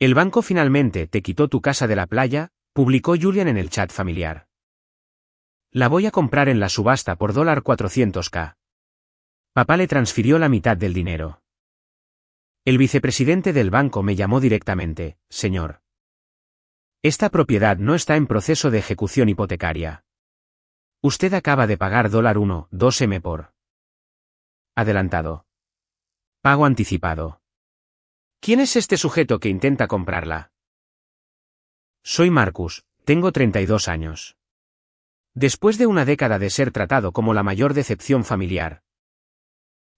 El banco finalmente te quitó tu casa de la playa, publicó Julian en el chat familiar. La voy a comprar en la subasta por $400K. Papá le transfirió la mitad del dinero. El vicepresidente del banco me llamó directamente: señor. Esta propiedad no está en proceso de ejecución hipotecaria. Usted acaba de pagar $1.2M por adelantado. Pago anticipado. ¿Quién es este sujeto que intenta comprarla? Soy Marcus, tengo 32 años. Después de una década de ser tratado como la mayor decepción familiar,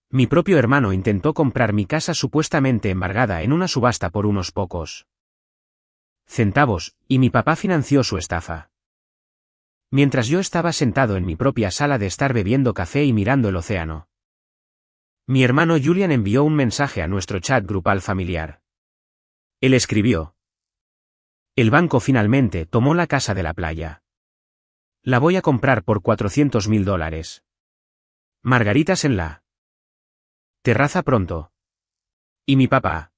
mi propio hermano intentó comprar mi casa supuestamente embargada en una subasta por unos pocos centavos, y mi papá financió su estafa. Mientras yo estaba sentado en mi propia sala de estar bebiendo café y mirando el océano, mi hermano Julian envió un mensaje a nuestro chat grupal familiar. Él escribió: el banco finalmente tomó la casa de la playa. La voy a comprar por $400.000. Margaritas en la terraza pronto. Y mi papá,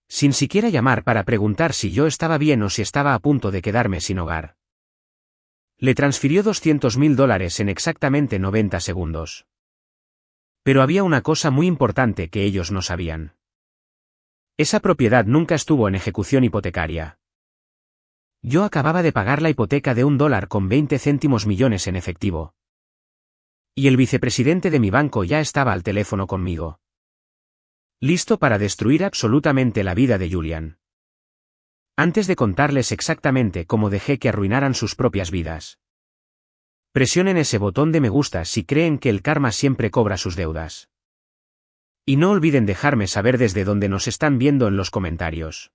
sin siquiera llamar para preguntar si yo estaba bien o si estaba a punto de quedarme sin hogar, le transfirió $200.000 en exactamente 90 segundos. Pero había una cosa muy importante que ellos no sabían. Esa propiedad nunca estuvo en ejecución hipotecaria. Yo acababa de pagar la hipoteca de $1.20 en efectivo. Y el vicepresidente de mi banco ya estaba al teléfono conmigo, listo para destruir absolutamente la vida de Julian. Antes de contarles exactamente cómo dejé que arruinaran sus propias vidas, presionen ese botón de me gusta si creen que el karma siempre cobra sus deudas. Y no olviden dejarme saber desde dónde nos están viendo en los comentarios.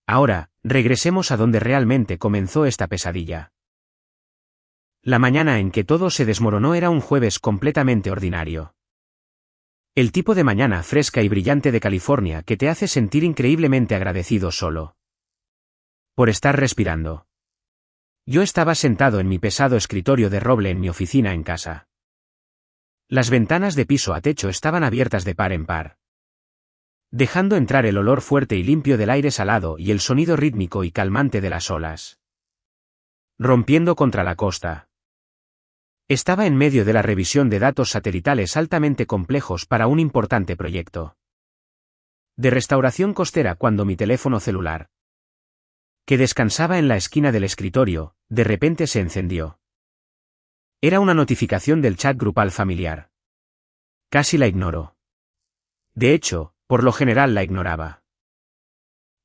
Ahora, regresemos a donde realmente comenzó esta pesadilla. La mañana en que todo se desmoronó era un jueves completamente ordinario. El tipo de mañana fresca y brillante de California que te hace sentir increíblemente agradecido solo por estar respirando. Yo estaba sentado en mi pesado escritorio de roble en mi oficina en casa. Las ventanas de piso a techo estaban abiertas de par en par, dejando entrar el olor fuerte y limpio del aire salado y el sonido rítmico y calmante de las olas rompiendo contra la costa. Estaba en medio de la revisión de datos satelitales altamente complejos para un importante proyecto de restauración costera cuando mi teléfono celular, que descansaba en la esquina del escritorio, de repente se encendió. Era una notificación del chat grupal familiar. Casi la ignoro. De hecho, por lo general la ignoraba.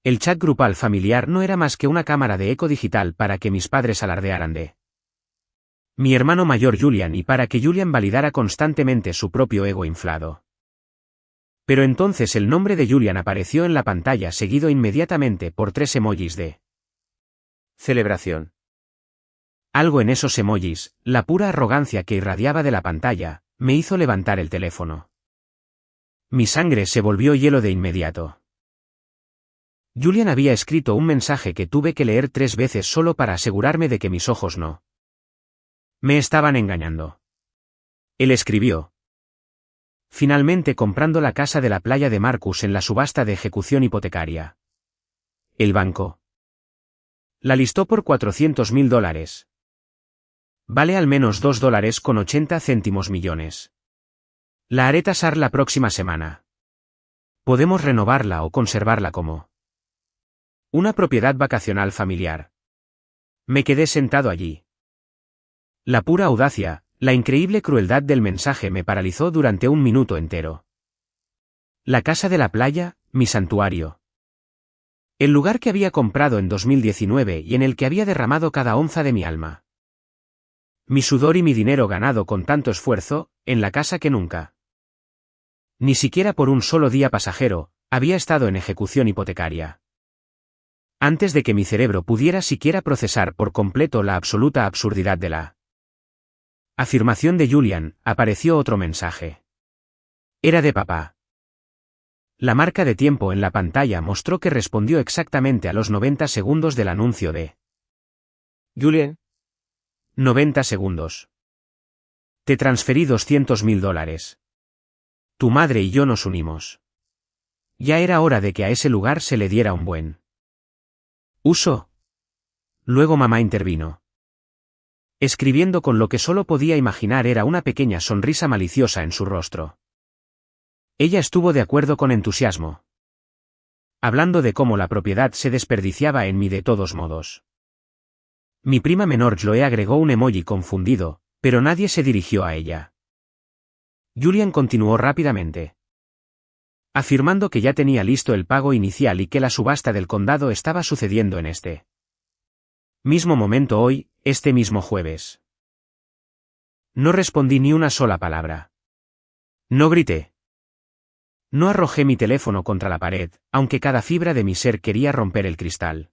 El chat grupal familiar no era más que una cámara de eco digital para que mis padres alardearan de mi hermano mayor Julian y para que Julian validara constantemente su propio ego inflado. Pero entonces el nombre de Julian apareció en la pantalla seguido inmediatamente por 3 emojis de celebración. Algo en esos emojis, la pura arrogancia que irradiaba de la pantalla, me hizo levantar el teléfono. Mi sangre se volvió hielo de inmediato. Julian había escrito un mensaje que tuve que leer 3 veces solo para asegurarme de que mis ojos no me estaban engañando. Él escribió: finalmente comprando la casa de la playa de Marcus en la subasta de ejecución hipotecaria. El banco la listó por $400.000. Vale al menos $2.80 millones. La haré tasar la próxima semana. Podemos renovarla o conservarla como una propiedad vacacional familiar. Me quedé sentado allí. La pura audacia, la increíble crueldad del mensaje me paralizó durante un minuto entero. La casa de la playa, mi santuario. El lugar que había comprado en 2019 y en el que había derramado cada onza de mi alma. Mi sudor y mi dinero ganado con tanto esfuerzo, en la casa que nunca, ni siquiera por un solo día pasajero, había estado en ejecución hipotecaria. Antes de que mi cerebro pudiera siquiera procesar por completo la absoluta absurdidad de la afirmación de Julian, apareció otro mensaje. Era de papá. La marca de tiempo en la pantalla mostró que respondió exactamente a los 90 segundos del anuncio de Julian. 90 segundos. Te transferí $200.000. Tu madre y yo nos unimos. Ya era hora de que a ese lugar se le diera un buen uso. Luego mamá intervino, escribiendo con lo que solo podía imaginar era una pequeña sonrisa maliciosa en su rostro. Ella estuvo de acuerdo con entusiasmo, hablando de cómo la propiedad se desperdiciaba en mí de todos modos. Mi prima menor Chloe agregó un emoji confundido, pero nadie se dirigió a ella. Julian continuó rápidamente, afirmando que ya tenía listo el pago inicial y que la subasta del condado estaba sucediendo en este mismo momento hoy, este mismo jueves. No respondí ni una sola palabra. No grité. No arrojé mi teléfono contra la pared, aunque cada fibra de mi ser quería romper el cristal.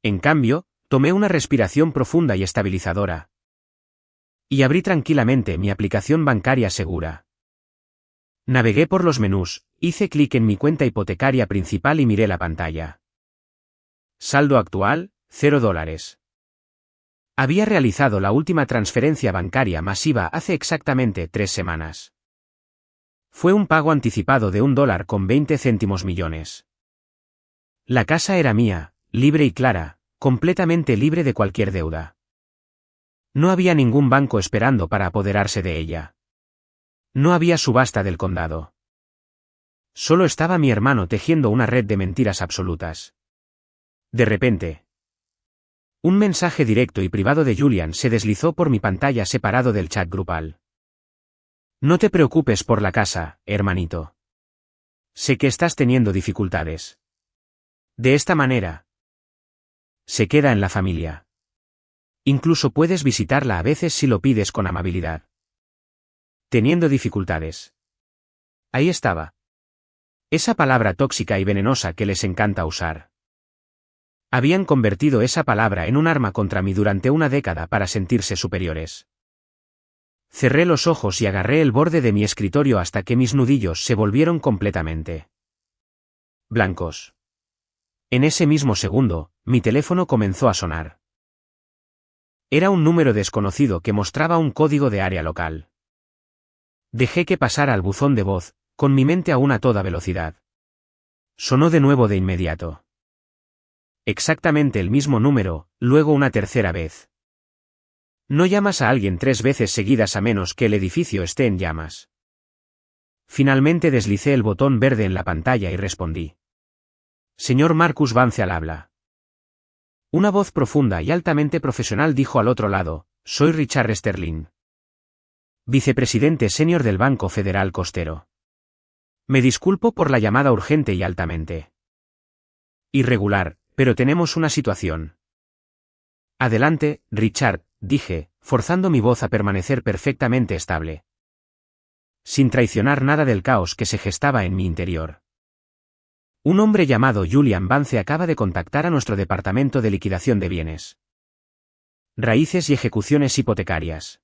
En cambio, tomé una respiración profunda y estabilizadora. Y abrí tranquilamente mi aplicación bancaria segura. Navegué por los menús, hice clic en mi cuenta hipotecaria principal y miré la pantalla. Saldo actual, $0. Había realizado la última transferencia bancaria masiva hace exactamente 3 semanas. Fue un pago anticipado de $1.20 millones. La casa era mía, libre y clara, completamente libre de cualquier deuda. No había ningún banco esperando para apoderarse de ella. No había subasta del condado. Solo estaba mi hermano tejiendo una red de mentiras absolutas. De repente, un mensaje directo y privado de Julian se deslizó por mi pantalla separado del chat grupal. No te preocupes por la casa, hermanito. Sé que estás teniendo dificultades. De esta manera, se queda en la familia. Incluso puedes visitarla a veces si lo pides con amabilidad. Teniendo dificultades. Ahí estaba. Esa palabra tóxica y venenosa que les encanta usar. Habían convertido esa palabra en un arma contra mí durante una década para sentirse superiores. Cerré los ojos y agarré el borde de mi escritorio hasta que mis nudillos se volvieron completamente blancos. En ese mismo segundo, mi teléfono comenzó a sonar. Era un número desconocido que mostraba un código de área local. Dejé que pasara al buzón de voz, con mi mente aún a toda velocidad. Sonó de nuevo de inmediato. Exactamente el mismo número, luego una tercera vez. No llamas a alguien 3 veces seguidas a menos que el edificio esté en llamas. Finalmente deslicé el botón verde en la pantalla y respondí. Señor Marcus Vance al habla. Una voz profunda y altamente profesional dijo al otro lado, soy Richard Sterling, vicepresidente senior del Banco Federal Costero. Me disculpo por la llamada urgente y altamente irregular, pero tenemos una situación. Adelante, Richard, dije, forzando mi voz a permanecer perfectamente estable, sin traicionar nada del caos que se gestaba en mi interior. Un hombre llamado Julian Vance acaba de contactar a nuestro departamento de liquidación de bienes, raíces y ejecuciones hipotecarias.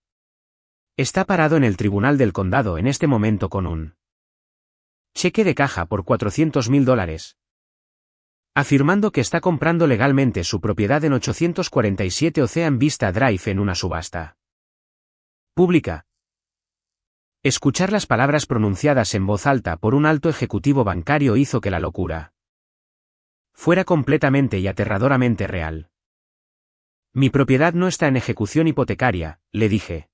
Está parado en el tribunal del condado en este momento con un cheque de caja por $400.000. Afirmando que está comprando legalmente su propiedad en 847 Ocean Vista Drive en una subasta pública. Escuchar las palabras pronunciadas en voz alta por un alto ejecutivo bancario hizo que la locura fuera completamente y aterradoramente real. Mi propiedad no está en ejecución hipotecaria, le dije,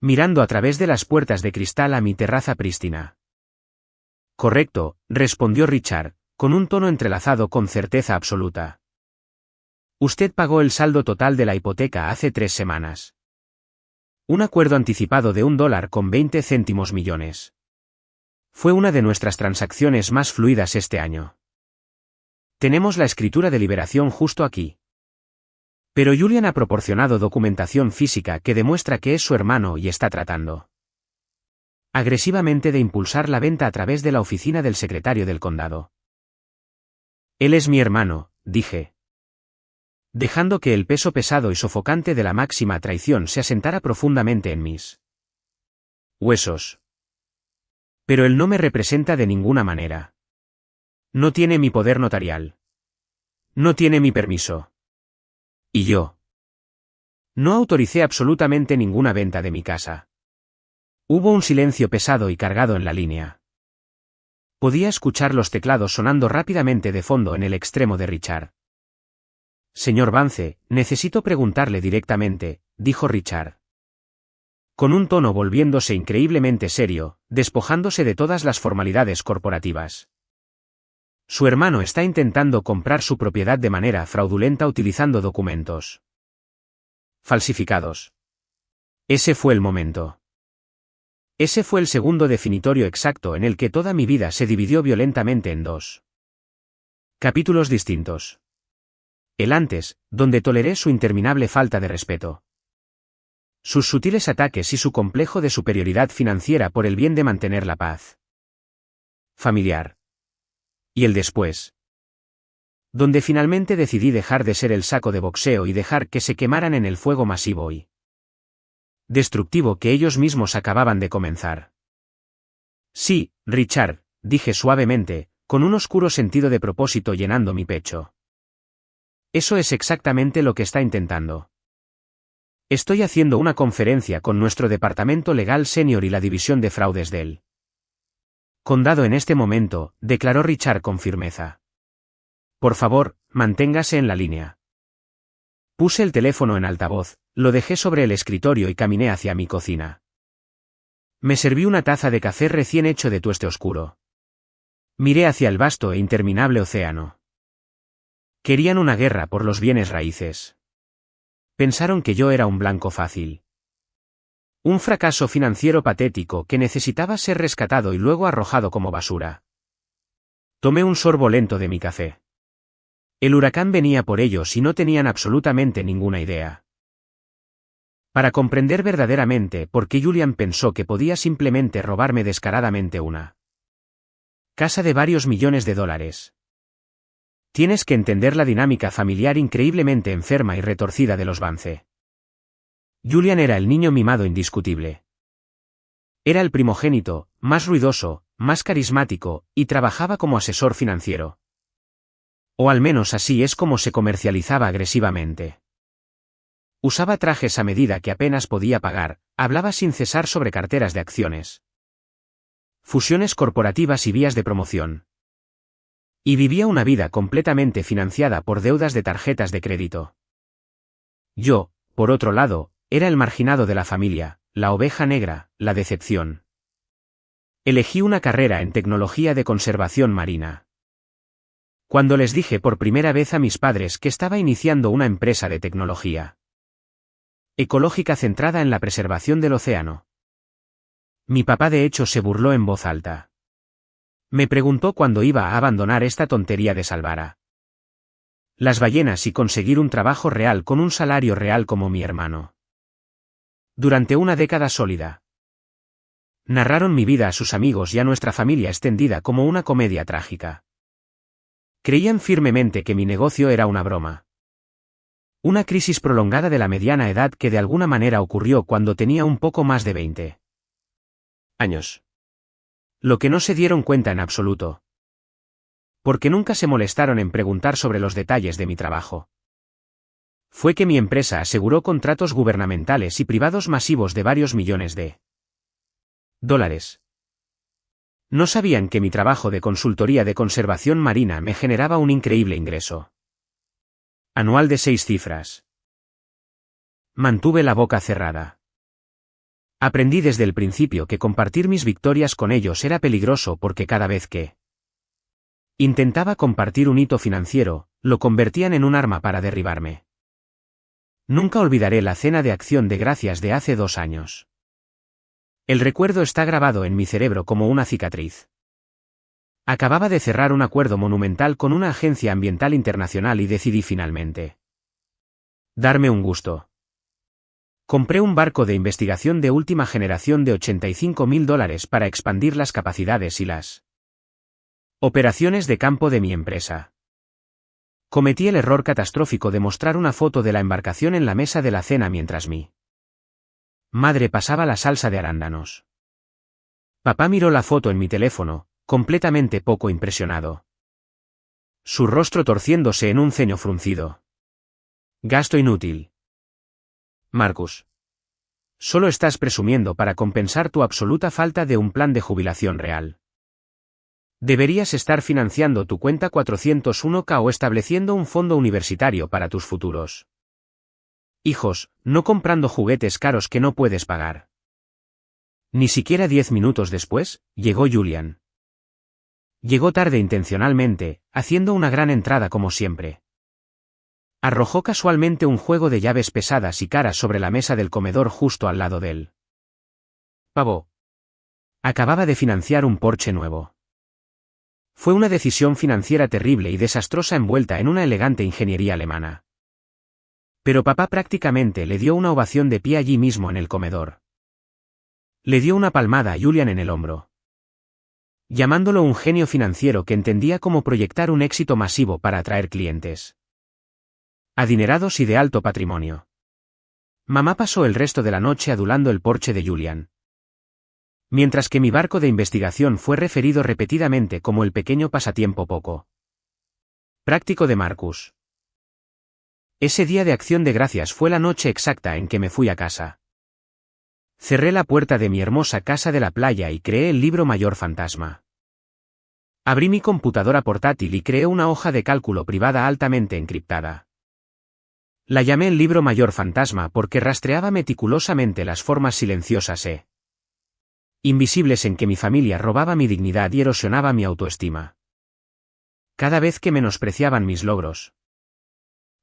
mirando a través de las puertas de cristal a mi terraza prístina. Correcto, respondió Richard, con un tono entrelazado con certeza absoluta. Usted pagó el saldo total de la hipoteca hace 3 semanas. Un acuerdo anticipado de $1.20 millones. Fue una de nuestras transacciones más fluidas este año. Tenemos la escritura de liberación justo aquí. Pero Julian ha proporcionado documentación física que demuestra que es su hermano y está tratando agresivamente de impulsar la venta a través de la oficina del secretario del condado. Él es mi hermano, dije, dejando que el peso pesado y sofocante de la máxima traición se asentara profundamente en mis huesos. Pero él no me representa de ninguna manera. No tiene mi poder notarial. No tiene mi permiso. Y yo no autoricé absolutamente ninguna venta de mi casa. Hubo un silencio pesado y cargado en la línea. Podía escuchar los teclados sonando rápidamente de fondo en el extremo de Richard. Señor Vance, necesito preguntarle directamente, dijo Richard. Con un tono volviéndose increíblemente serio, despojándose de todas las formalidades corporativas. Su hermano está intentando comprar su propiedad de manera fraudulenta utilizando documentos falsificados. Ese fue el momento. Ese fue el segundo definitorio exacto en el que toda mi vida se dividió violentamente en dos capítulos distintos. El antes, donde toleré su interminable falta de respeto, sus sutiles ataques y su complejo de superioridad financiera por el bien de mantener la paz familiar. Y el después, donde finalmente decidí dejar de ser el saco de boxeo y dejar que se quemaran en el fuego masivo y destructivo que ellos mismos acababan de comenzar. Sí, Richard, dije suavemente, con un oscuro sentido de propósito llenando mi pecho. Eso es exactamente lo que está intentando. Estoy haciendo una conferencia con nuestro departamento legal senior y la división de fraudes del condado en este momento, declaró Richard con firmeza. Por favor, manténgase en la línea. Puse el teléfono en altavoz, lo dejé sobre el escritorio y caminé hacia mi cocina. Me serví una taza de café recién hecho de tueste oscuro. Miré hacia el vasto e interminable océano. Querían una guerra por los bienes raíces. Pensaron que yo era un blanco fácil. Un fracaso financiero patético que necesitaba ser rescatado y luego arrojado como basura. Tomé un sorbo lento de mi café. El huracán venía por ellos y no tenían absolutamente ninguna idea. Para comprender verdaderamente por qué Julian pensó que podía simplemente robarme descaradamente una casa de varios millones de dólares. Tienes que entender la dinámica familiar increíblemente enferma y retorcida de los Vance. Julian era el niño mimado indiscutible. Era el primogénito, más ruidoso, más carismático, y trabajaba como asesor financiero. O al menos así es como se comercializaba agresivamente. Usaba trajes a medida que apenas podía pagar, hablaba sin cesar sobre carteras de acciones, fusiones corporativas y vías de promoción. Y vivía una vida completamente financiada por deudas de tarjetas de crédito. Yo, por otro lado, era el marginado de la familia, la oveja negra, la decepción. Elegí una carrera en tecnología de conservación marina. Cuando les dije por primera vez a mis padres que estaba iniciando una empresa de tecnología ecológica centrada en la preservación del océano, mi papá de hecho se burló en voz alta. Me preguntó cuándo iba a abandonar esta tontería de salvar a las ballenas y conseguir un trabajo real con un salario real como mi hermano. Durante una década sólida. Narraron mi vida a sus amigos y a nuestra familia extendida como una comedia trágica. Creían firmemente que mi negocio era una broma. Una crisis prolongada de la mediana edad que de alguna manera ocurrió cuando tenía un poco más de 20 años. Lo que no se dieron cuenta en absoluto. Porque nunca se molestaron en preguntar sobre los detalles de mi trabajo. Fue que mi empresa aseguró contratos gubernamentales y privados masivos de varios millones de dólares. No sabían que mi trabajo de consultoría de conservación marina me generaba un increíble ingreso anual de 6 cifras. Mantuve la boca cerrada. Aprendí desde el principio que compartir mis victorias con ellos era peligroso porque cada vez que intentaba compartir un hito financiero, lo convertían en un arma para derribarme. Nunca olvidaré la cena de acción de gracias de hace 2 años. El recuerdo está grabado en mi cerebro como una cicatriz. Acababa de cerrar un acuerdo monumental con una agencia ambiental internacional y decidí finalmente darme un gusto. Compré un barco de investigación de última generación de $85.000 para expandir las capacidades y las operaciones de campo de mi empresa. Cometí el error catastrófico de mostrar una foto de la embarcación en la mesa de la cena mientras mi madre pasaba la salsa de arándanos. Papá miró la foto en mi teléfono, completamente poco impresionado. Su rostro torciéndose en un ceño fruncido. Gasto inútil. Marcus. Solo estás presumiendo para compensar tu absoluta falta de un plan de jubilación real. Deberías estar financiando tu cuenta 401k o estableciendo un fondo universitario para tus futuros hijos, no comprando juguetes caros que no puedes pagar. Ni siquiera 10 minutos después, llegó Julian. Llegó tarde intencionalmente, haciendo una gran entrada como siempre. Arrojó casualmente un juego de llaves pesadas y caras sobre la mesa del comedor justo al lado de él. Pavo. Acababa de financiar un Porsche nuevo. Fue una decisión financiera terrible y desastrosa envuelta en una elegante ingeniería alemana. Pero papá prácticamente le dio una ovación de pie allí mismo en el comedor. Le dio una palmada a Julian en el hombro, llamándolo un genio financiero que entendía cómo proyectar un éxito masivo para atraer clientes adinerados y de alto patrimonio. Mamá pasó el resto de la noche adulando el Porsche de Julian, mientras que mi barco de investigación fue referido repetidamente como el pequeño pasatiempo poco práctico de Marcus. Ese día de Acción de Gracias fue la noche exacta en que me fui a casa. Cerré la puerta de mi hermosa casa de la playa y creé el libro mayor fantasma. Abrí mi computadora portátil y creé una hoja de cálculo privada altamente encriptada. La llamé el libro mayor fantasma porque rastreaba meticulosamente las formas silenciosas invisibles en que mi familia robaba mi dignidad y erosionaba mi autoestima. Cada vez que menospreciaban mis logros.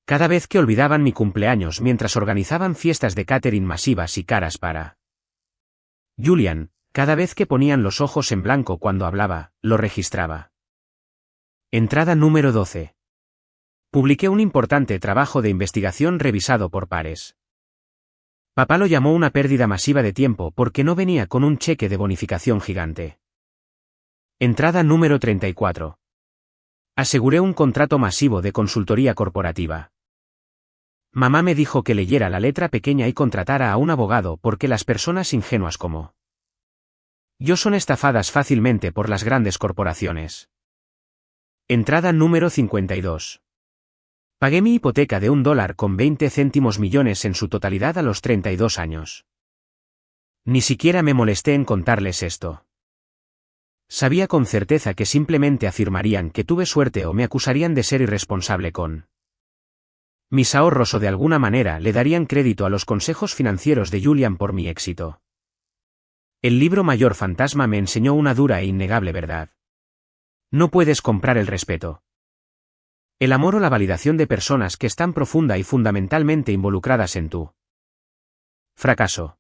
Cada vez que olvidaban mi cumpleaños mientras organizaban fiestas de catering masivas y caras para Julian, cada vez que ponían los ojos en blanco cuando hablaba, lo registraba. Entrada número 12. Publiqué un importante trabajo de investigación revisado por pares. Papá lo llamó una pérdida masiva de tiempo porque no venía con un cheque de bonificación gigante. Entrada número 34. Aseguré un contrato masivo de consultoría corporativa. Mamá me dijo que leyera la letra pequeña y contratara a un abogado porque las personas ingenuas como yo son estafadas fácilmente por las grandes corporaciones. Entrada número 52. Pagué mi hipoteca de $1,20 millones en su totalidad a los 32 años. Ni siquiera me molesté en contarles esto. Sabía con certeza que simplemente afirmarían que tuve suerte o me acusarían de ser irresponsable con mis ahorros o de alguna manera le darían crédito a los consejos financieros de Julian por mi éxito. El libro mayor fantasma me enseñó una dura e innegable verdad. No puedes comprar el respeto, el amor o la validación de personas que están profunda y fundamentalmente involucradas en tu fracaso.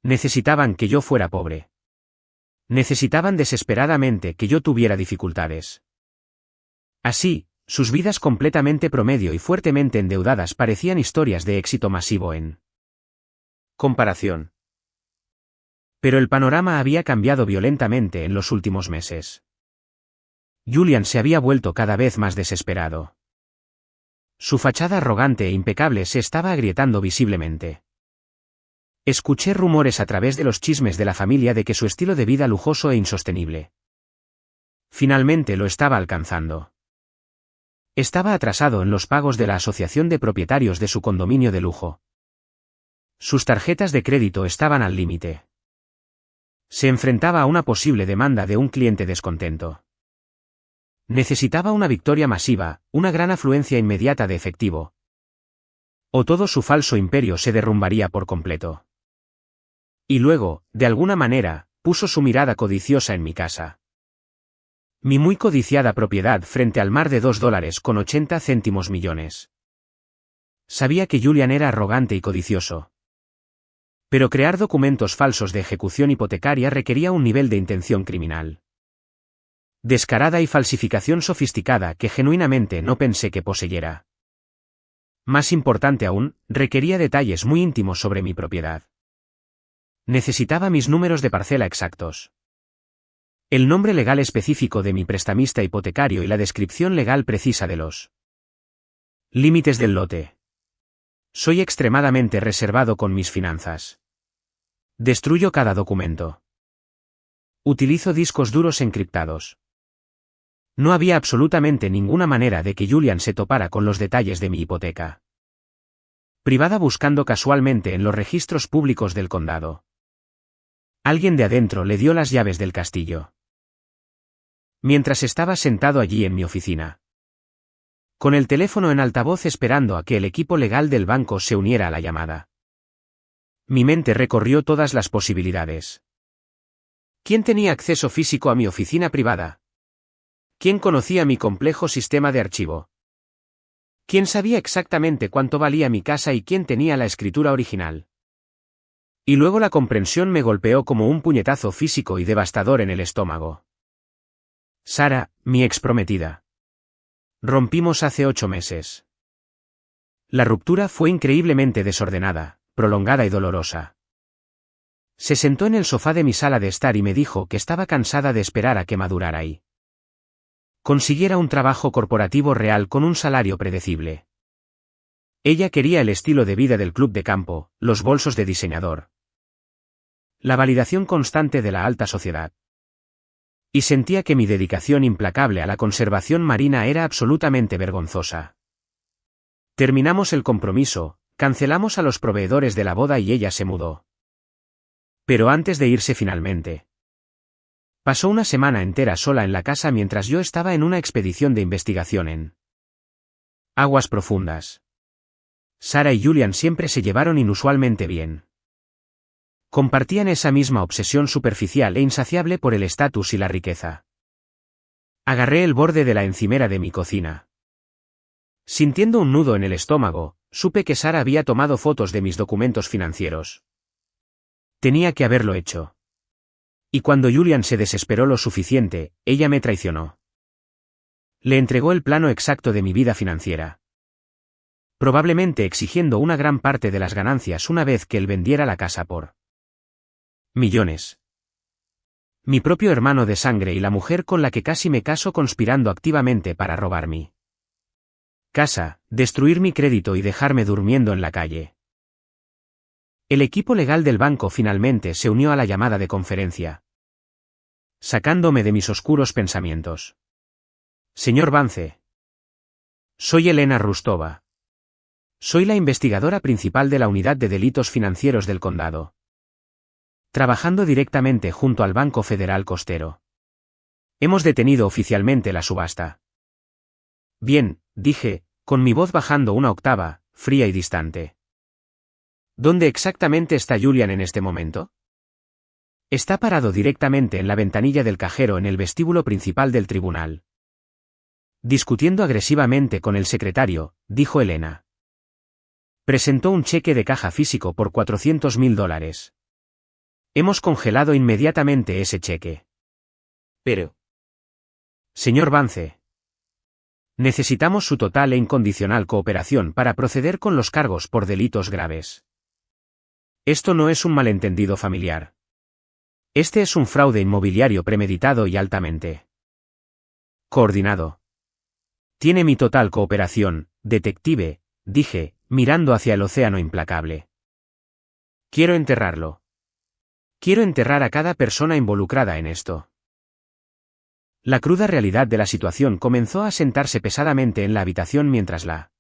Necesitaban que yo fuera pobre. Necesitaban desesperadamente que yo tuviera dificultades. Así, sus vidas completamente promedio y fuertemente endeudadas parecían historias de éxito masivo en comparación. Pero el panorama había cambiado violentamente en los últimos meses. Julian se había vuelto cada vez más desesperado. Su fachada arrogante e impecable se estaba agrietando visiblemente. Escuché rumores a través de los chismes de la familia de que su estilo de vida lujoso e insostenible finalmente lo estaba alcanzando. Estaba atrasado en los pagos de la asociación de propietarios de su condominio de lujo. Sus tarjetas de crédito estaban al límite. Se enfrentaba a una posible demanda de un cliente descontento. Necesitaba una victoria masiva, una gran afluencia inmediata de efectivo. O todo su falso imperio se derrumbaría por completo. Y luego, de alguna manera, puso su mirada codiciosa en mi casa. Mi muy codiciada propiedad frente al mar de $2,80 millones. Sabía que Julian era arrogante y codicioso. Pero crear documentos falsos de ejecución hipotecaria requería un nivel de intención criminal descarada y falsificación sofisticada que genuinamente no pensé que poseyera. Más importante aún, requería detalles muy íntimos sobre mi propiedad. Necesitaba mis números de parcela exactos, el nombre legal específico de mi prestamista hipotecario y la descripción legal precisa de los límites del lote. Soy extremadamente reservado con mis finanzas. Destruyo cada documento. Utilizo discos duros encriptados. No había absolutamente ninguna manera de que Julian se topara con los detalles de mi hipoteca privada buscando casualmente en los registros públicos del condado. Alguien de adentro le dio las llaves del castillo. mientras estaba sentado allí en mi oficina, con el teléfono en altavoz esperando a que el equipo legal del banco se uniera a la llamada. Mi mente recorrió todas las posibilidades. ¿Quién tenía acceso físico a mi oficina privada? ¿Quién conocía mi complejo sistema de archivo? ¿Quién sabía exactamente cuánto valía mi casa y quién tenía la escritura original? Y luego la comprensión me golpeó como un puñetazo físico y devastador en el estómago. Sara, mi exprometida. Rompimos hace 8 meses. La ruptura fue increíblemente desordenada, prolongada y dolorosa. Se sentó en el sofá de mi sala de estar y me dijo que estaba cansada de esperar a que madurara y consiguiera un trabajo corporativo real con un salario predecible. Ella quería el estilo de vida del club de campo, los bolsos de diseñador, la validación constante de la alta sociedad. Y sentía que mi dedicación implacable a la conservación marina era absolutamente vergonzosa. Terminamos el compromiso, cancelamos a los proveedores de la boda y ella se mudó. Pero antes de irse finalmente, pasó una semana entera sola en la casa mientras yo estaba en una expedición de investigación en aguas profundas. Sara y Julian siempre se llevaron inusualmente bien. Compartían esa misma obsesión superficial e insaciable por el estatus y la riqueza. Agarré el borde de la encimera de mi cocina. Sintiendo un nudo en el estómago, supe que Sara había tomado fotos de mis documentos financieros. Tenía que haberlo hecho. Y cuando Julian se desesperó lo suficiente, ella me traicionó. Le entregó el plano exacto de mi vida financiera, probablemente exigiendo una gran parte de las ganancias una vez que él vendiera la casa por millones. Mi propio hermano de sangre y la mujer con la que casi me caso conspirando activamente para robar mi casa, destruir mi crédito y dejarme durmiendo en la calle. El equipo legal del banco finalmente se unió a la llamada de conferencia, sacándome de mis oscuros pensamientos. Señor Vance. Soy Elena Rustova. Soy la investigadora principal de la Unidad de Delitos Financieros del Condado, trabajando directamente junto al Banco Federal Costero. Hemos detenido oficialmente la subasta. Bien, dije, con mi voz bajando una octava, fría y distante. ¿Dónde exactamente está Julian en este momento? Está parado directamente en la ventanilla del cajero en el vestíbulo principal del tribunal, discutiendo agresivamente con el secretario, dijo Elena. Presentó un cheque de caja físico por $400.000. Hemos congelado inmediatamente ese cheque. Pero, señor Vance, necesitamos su total e incondicional cooperación para proceder con los cargos por delitos graves. Esto no es un malentendido familiar. Este es un fraude inmobiliario premeditado y altamente coordinado. Tiene mi total cooperación, detective, dije, mirando hacia el océano implacable. Quiero enterrarlo. Quiero enterrar a cada persona involucrada en esto. La cruda realidad de la situación comenzó a sentarse pesadamente en la habitación mientras la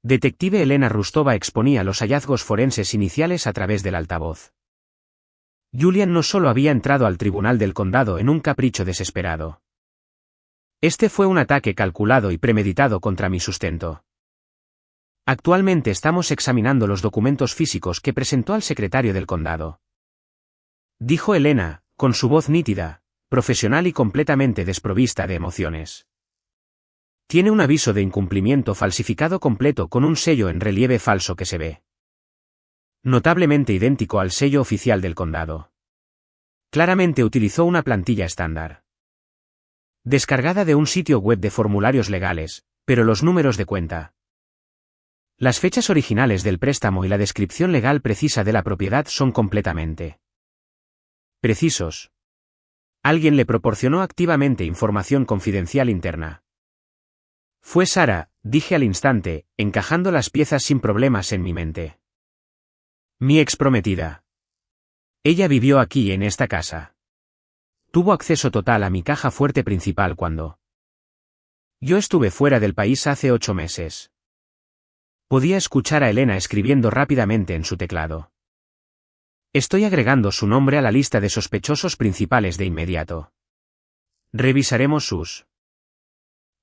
detective Elena Rustova exponía los hallazgos forenses iniciales a través del altavoz. Julian no solo había entrado al tribunal del condado en un capricho desesperado. Este fue un ataque calculado y premeditado contra mi sustento. Actualmente estamos examinando los documentos físicos que presentó al secretario del condado, dijo Elena, con su voz nítida, profesional y completamente desprovista de emociones. Tiene un aviso de incumplimiento falsificado completo con un sello en relieve falso que se ve notablemente idéntico al sello oficial del condado. Claramente utilizó una plantilla estándar, descargada de un sitio web de formularios legales, pero los números de cuenta, las fechas originales del préstamo y la descripción legal precisa de la propiedad son completamente precisos. Alguien le proporcionó activamente información confidencial interna. Fue Sara, dije al instante, encajando las piezas sin problemas en mi mente. Mi exprometida. Ella vivió aquí en esta casa. Tuvo acceso total a mi caja fuerte principal cuando yo estuve fuera del país hace 8 meses. Podía escuchar a Elena escribiendo rápidamente en su teclado. Estoy agregando su nombre a la lista de sospechosos principales de inmediato. Revisaremos sus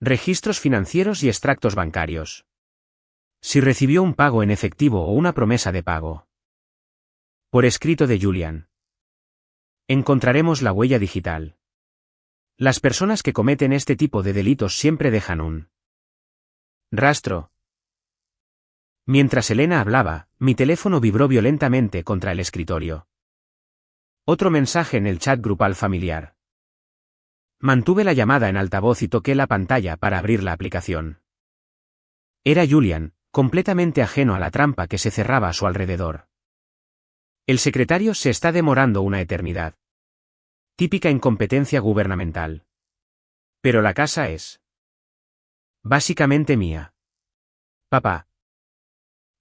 registros financieros y extractos bancarios. Si recibió un pago en efectivo o una promesa de pago. Por escrito de Julian. Encontraremos la huella digital. Las personas que cometen este tipo de delitos siempre dejan un rastro. Mientras Elena hablaba, mi teléfono vibró violentamente contra el escritorio. Otro mensaje en el chat grupal familiar. Mantuve la llamada en altavoz y toqué la pantalla para abrir la aplicación. Era Julian, completamente ajeno a la trampa que se cerraba a su alrededor. El secretario se está demorando una eternidad. Típica incompetencia gubernamental. Pero la casa es básicamente mía. Papá.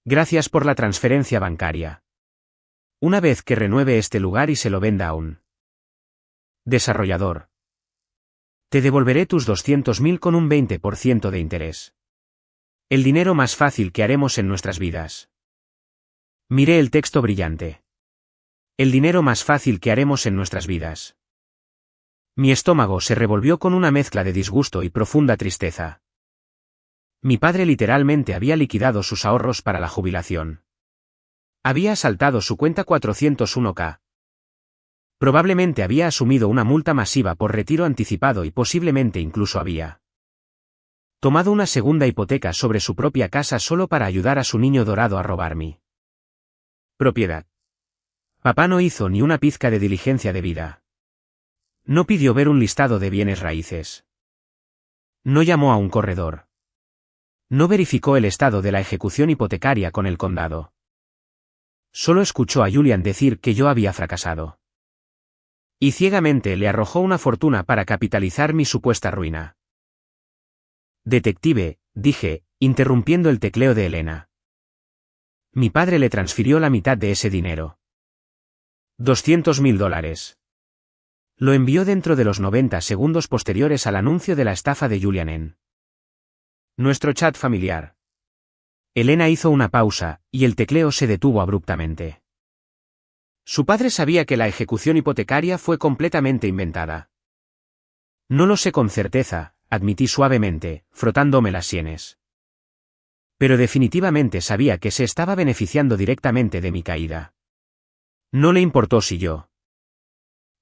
Gracias por la transferencia bancaria. Una vez que renueve este lugar y se lo venda a un desarrollador, te devolveré tus 200.000 con un 20% de interés. El dinero más fácil que haremos en nuestras vidas. Miré el texto brillante. El dinero más fácil que haremos en nuestras vidas. Mi estómago se revolvió con una mezcla de disgusto y profunda tristeza. Mi padre literalmente había liquidado sus ahorros para la jubilación. Había asaltado su cuenta 401k. Probablemente había asumido una multa masiva por retiro anticipado y posiblemente incluso había tomado una segunda hipoteca sobre su propia casa solo para ayudar a su niño dorado a robar mi propiedad. Papá no hizo ni una pizca de diligencia debida. No pidió ver un listado de bienes raíces. No llamó a un corredor. No verificó el estado de la ejecución hipotecaria con el condado. Solo escuchó a Julian decir que yo había fracasado. Y ciegamente le arrojó una fortuna para capitalizar mi supuesta ruina. Detective, dije, interrumpiendo el tecleo de Elena. Mi padre le transfirió la mitad de ese dinero. $200.000. Lo envió dentro de los 90 segundos posteriores al anuncio de la estafa de Julian en nuestro chat familiar. Elena hizo una pausa, y el tecleo se detuvo abruptamente. Su padre sabía que la ejecución hipotecaria fue completamente inventada. No lo sé con certeza, admití suavemente, frotándome las sienes. Pero definitivamente sabía que se estaba beneficiando directamente de mi caída. No le importó si yo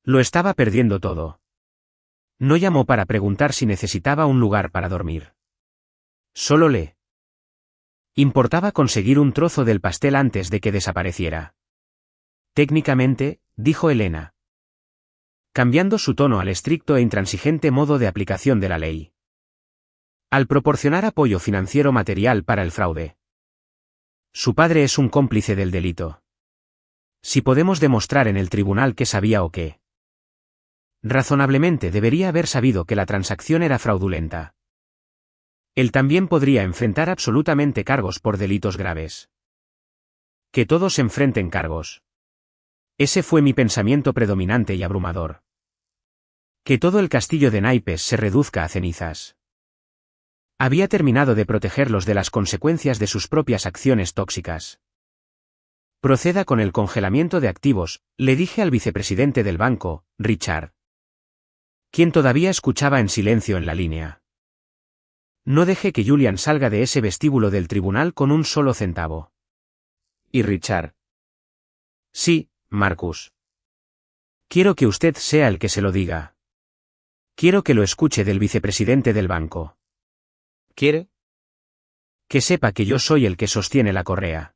lo estaba perdiendo todo. No llamó para preguntar si necesitaba un lugar para dormir. Solo le importaba conseguir un trozo del pastel antes de que desapareciera. Técnicamente, dijo Elena, cambiando su tono al estricto e intransigente modo de aplicación de la ley. Al proporcionar apoyo financiero material para el fraude. Su padre es un cómplice del delito. Si podemos demostrar en el tribunal que sabía o que razonablemente debería haber sabido que la transacción era fraudulenta. Él también podría enfrentar absolutamente cargos por delitos graves. Que todos enfrenten cargos. Ese fue mi pensamiento predominante y abrumador. Que todo el castillo de naipes se reduzca a cenizas. Había terminado de protegerlos de las consecuencias de sus propias acciones tóxicas. Proceda con el congelamiento de activos, le dije al vicepresidente del banco, Richard, quien todavía escuchaba en silencio en la línea. No deje que Julian salga de ese vestíbulo del tribunal con un solo centavo. ¿Y Richard? Sí, Marcus. Quiero que usted sea el que se lo diga. Quiero que lo escuche del vicepresidente del banco. ¿Quiere? Que sepa que yo soy el que sostiene la correa.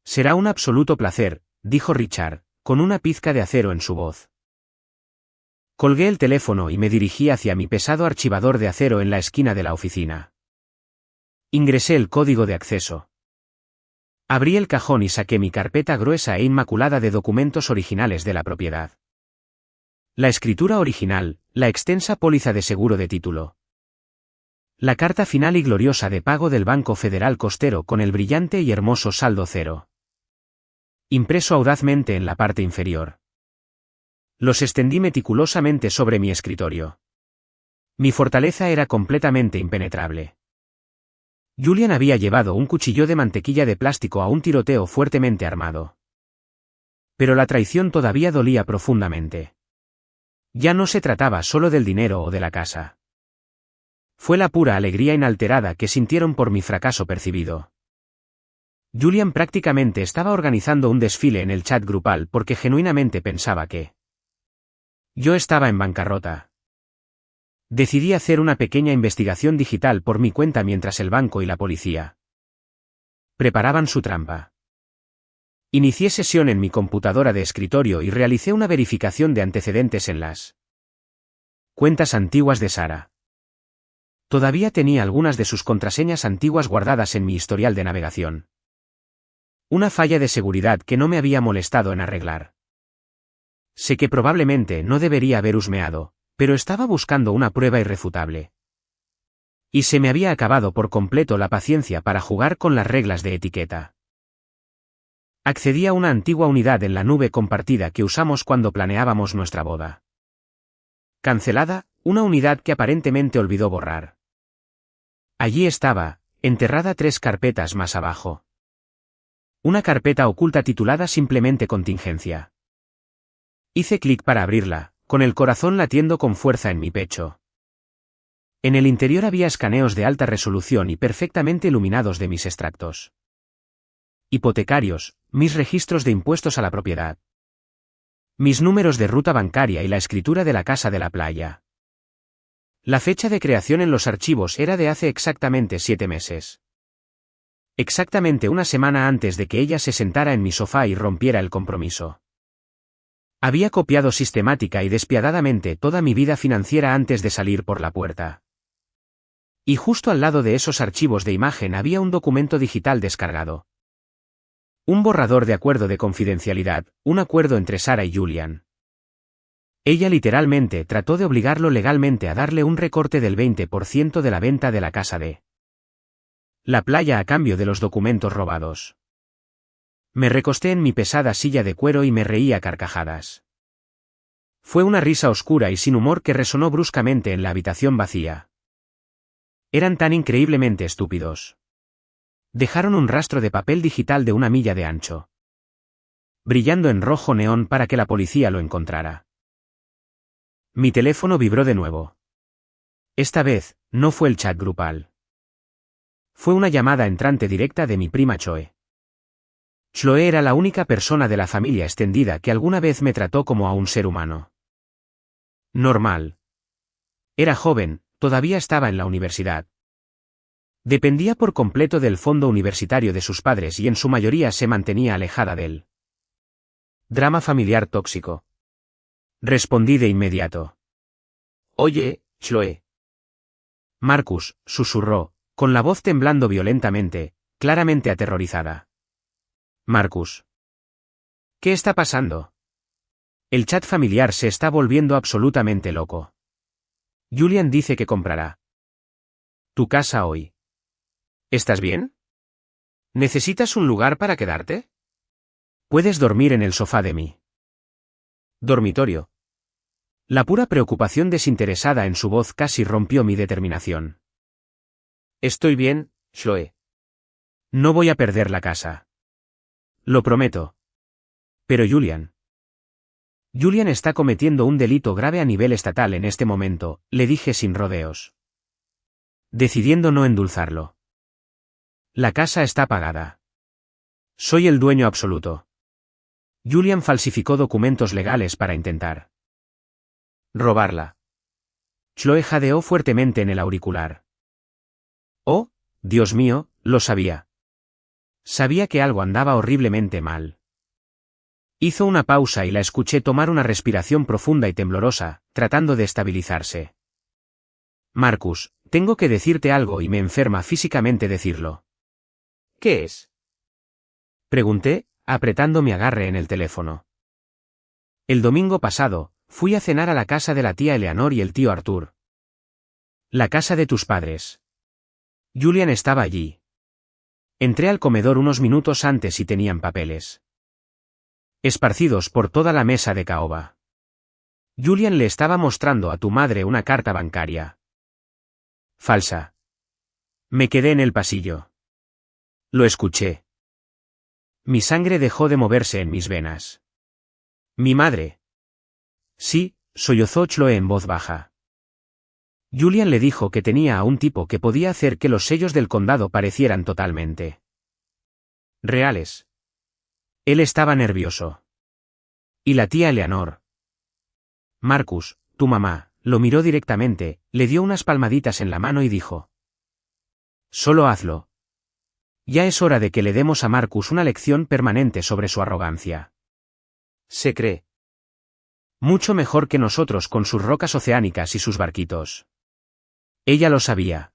Será un absoluto placer, dijo Richard, con una pizca de acero en su voz. Colgué el teléfono y me dirigí hacia mi pesado archivador de acero en la esquina de la oficina. Ingresé el código de acceso. Abrí el cajón y saqué mi carpeta gruesa e inmaculada de documentos originales de la propiedad. La escritura original, la extensa póliza de seguro de título. La carta final y gloriosa de pago del Banco Federal Costero con el brillante y hermoso saldo cero. Impreso audazmente en la parte inferior. Los extendí meticulosamente sobre mi escritorio. Mi fortaleza era completamente impenetrable. Julian había llevado un cuchillo de mantequilla de plástico a un tiroteo fuertemente armado. Pero la traición todavía dolía profundamente. Ya no se trataba solo del dinero o de la casa. Fue la pura alegría inalterada que sintieron por mi fracaso percibido. Julian prácticamente estaba organizando un desfile en el chat grupal porque genuinamente pensaba que yo estaba en bancarrota. Decidí hacer una pequeña investigación digital por mi cuenta mientras el banco y la policía preparaban su trampa. Inicié sesión en mi computadora de escritorio y realicé una verificación de antecedentes en las cuentas antiguas de Sara. Todavía tenía algunas de sus contraseñas antiguas guardadas en mi historial de navegación. Una falla de seguridad que no me había molestado en arreglar. Sé que probablemente no debería haber husmeado, pero estaba buscando una prueba irrefutable. Y se me había acabado por completo la paciencia para jugar con las reglas de etiqueta. Accedí a una antigua unidad en la nube compartida que usamos cuando planeábamos nuestra boda. Cancelada, una unidad que aparentemente olvidó borrar. Allí estaba, enterrada 3 carpetas más abajo. Una carpeta oculta titulada simplemente Contingencia. Hice clic para abrirla, con el corazón latiendo con fuerza en mi pecho. En el interior había escaneos de alta resolución y perfectamente iluminados de mis extractos hipotecarios, mis registros de impuestos a la propiedad, mis números de ruta bancaria y la escritura de la casa de la playa. La fecha de creación en los archivos era de hace exactamente 7 meses. Exactamente una semana antes de que ella se sentara en mi sofá y rompiera el compromiso. Había copiado sistemática y despiadadamente toda mi vida financiera antes de salir por la puerta. Y justo al lado de esos archivos de imagen había un documento digital descargado. Un borrador de acuerdo de confidencialidad, un acuerdo entre Sara y Julian. Ella literalmente trató de obligarlo legalmente a darle un recorte del 20% de la venta de la casa de la playa a cambio de los documentos robados. Me recosté en mi pesada silla de cuero y me reí a carcajadas. Fue una risa oscura y sin humor que resonó bruscamente en la habitación vacía. Eran tan increíblemente estúpidos. Dejaron un rastro de papel digital de 1 milla de ancho, brillando en rojo neón para que la policía lo encontrara. Mi teléfono vibró de nuevo. Esta vez, no fue el chat grupal. Fue una llamada entrante directa de mi prima Chloe. Chloe era la única persona de la familia extendida que alguna vez me trató como a un ser humano normal. Era joven, todavía estaba en la universidad. Dependía por completo del fondo universitario de sus padres y en su mayoría se mantenía alejada del drama familiar tóxico. Respondí de inmediato. Oye, Chloe. Marcus, susurró, con la voz temblando violentamente, claramente aterrorizada. Marcus. ¿Qué está pasando? El chat familiar se está volviendo absolutamente loco. Julian dice que comprará tu casa hoy. ¿Estás bien? ¿Necesitas un lugar para quedarte? Puedes dormir en el sofá de mi dormitorio. La pura preocupación desinteresada en su voz casi rompió mi determinación. Estoy bien, Chloe. No voy a perder la casa. Lo prometo. Pero Julian está cometiendo un delito grave a nivel estatal en este momento, le dije sin rodeos. Decidiendo no endulzarlo. La casa está pagada. Soy el dueño absoluto. Julian falsificó documentos legales para intentar robarla. Chloe jadeó fuertemente en el auricular. Oh, Dios mío, lo sabía. Sabía que algo andaba horriblemente mal. Hizo una pausa y la escuché tomar una respiración profunda y temblorosa, tratando de estabilizarse. Marcus, tengo que decirte algo y me enferma físicamente decirlo. ¿Qué es? Pregunté, apretando mi agarre en el teléfono. El domingo pasado, fui a cenar a la casa de la tía Eleanor y el tío Arthur. La casa de tus padres. Julian estaba allí. Entré al comedor unos minutos antes y tenían papeles esparcidos por toda la mesa de caoba. Julian le estaba mostrando a tu madre una carta bancaria. Falsa. Me quedé en el pasillo. Lo escuché. Mi sangre dejó de moverse en mis venas. Mi madre. Sí, sollozó Chloe en voz baja. Julian le dijo que tenía a un tipo que podía hacer que los sellos del condado parecieran totalmente reales. Él estaba nervioso. ¿Y la tía Eleanor? Marcus, tu mamá, lo miró directamente, le dio unas palmaditas en la mano y dijo: solo hazlo. Ya es hora de que le demos a Marcus una lección permanente sobre su arrogancia. Se cree mucho mejor que nosotros con sus rocas oceánicas y sus barquitos. Ella lo sabía.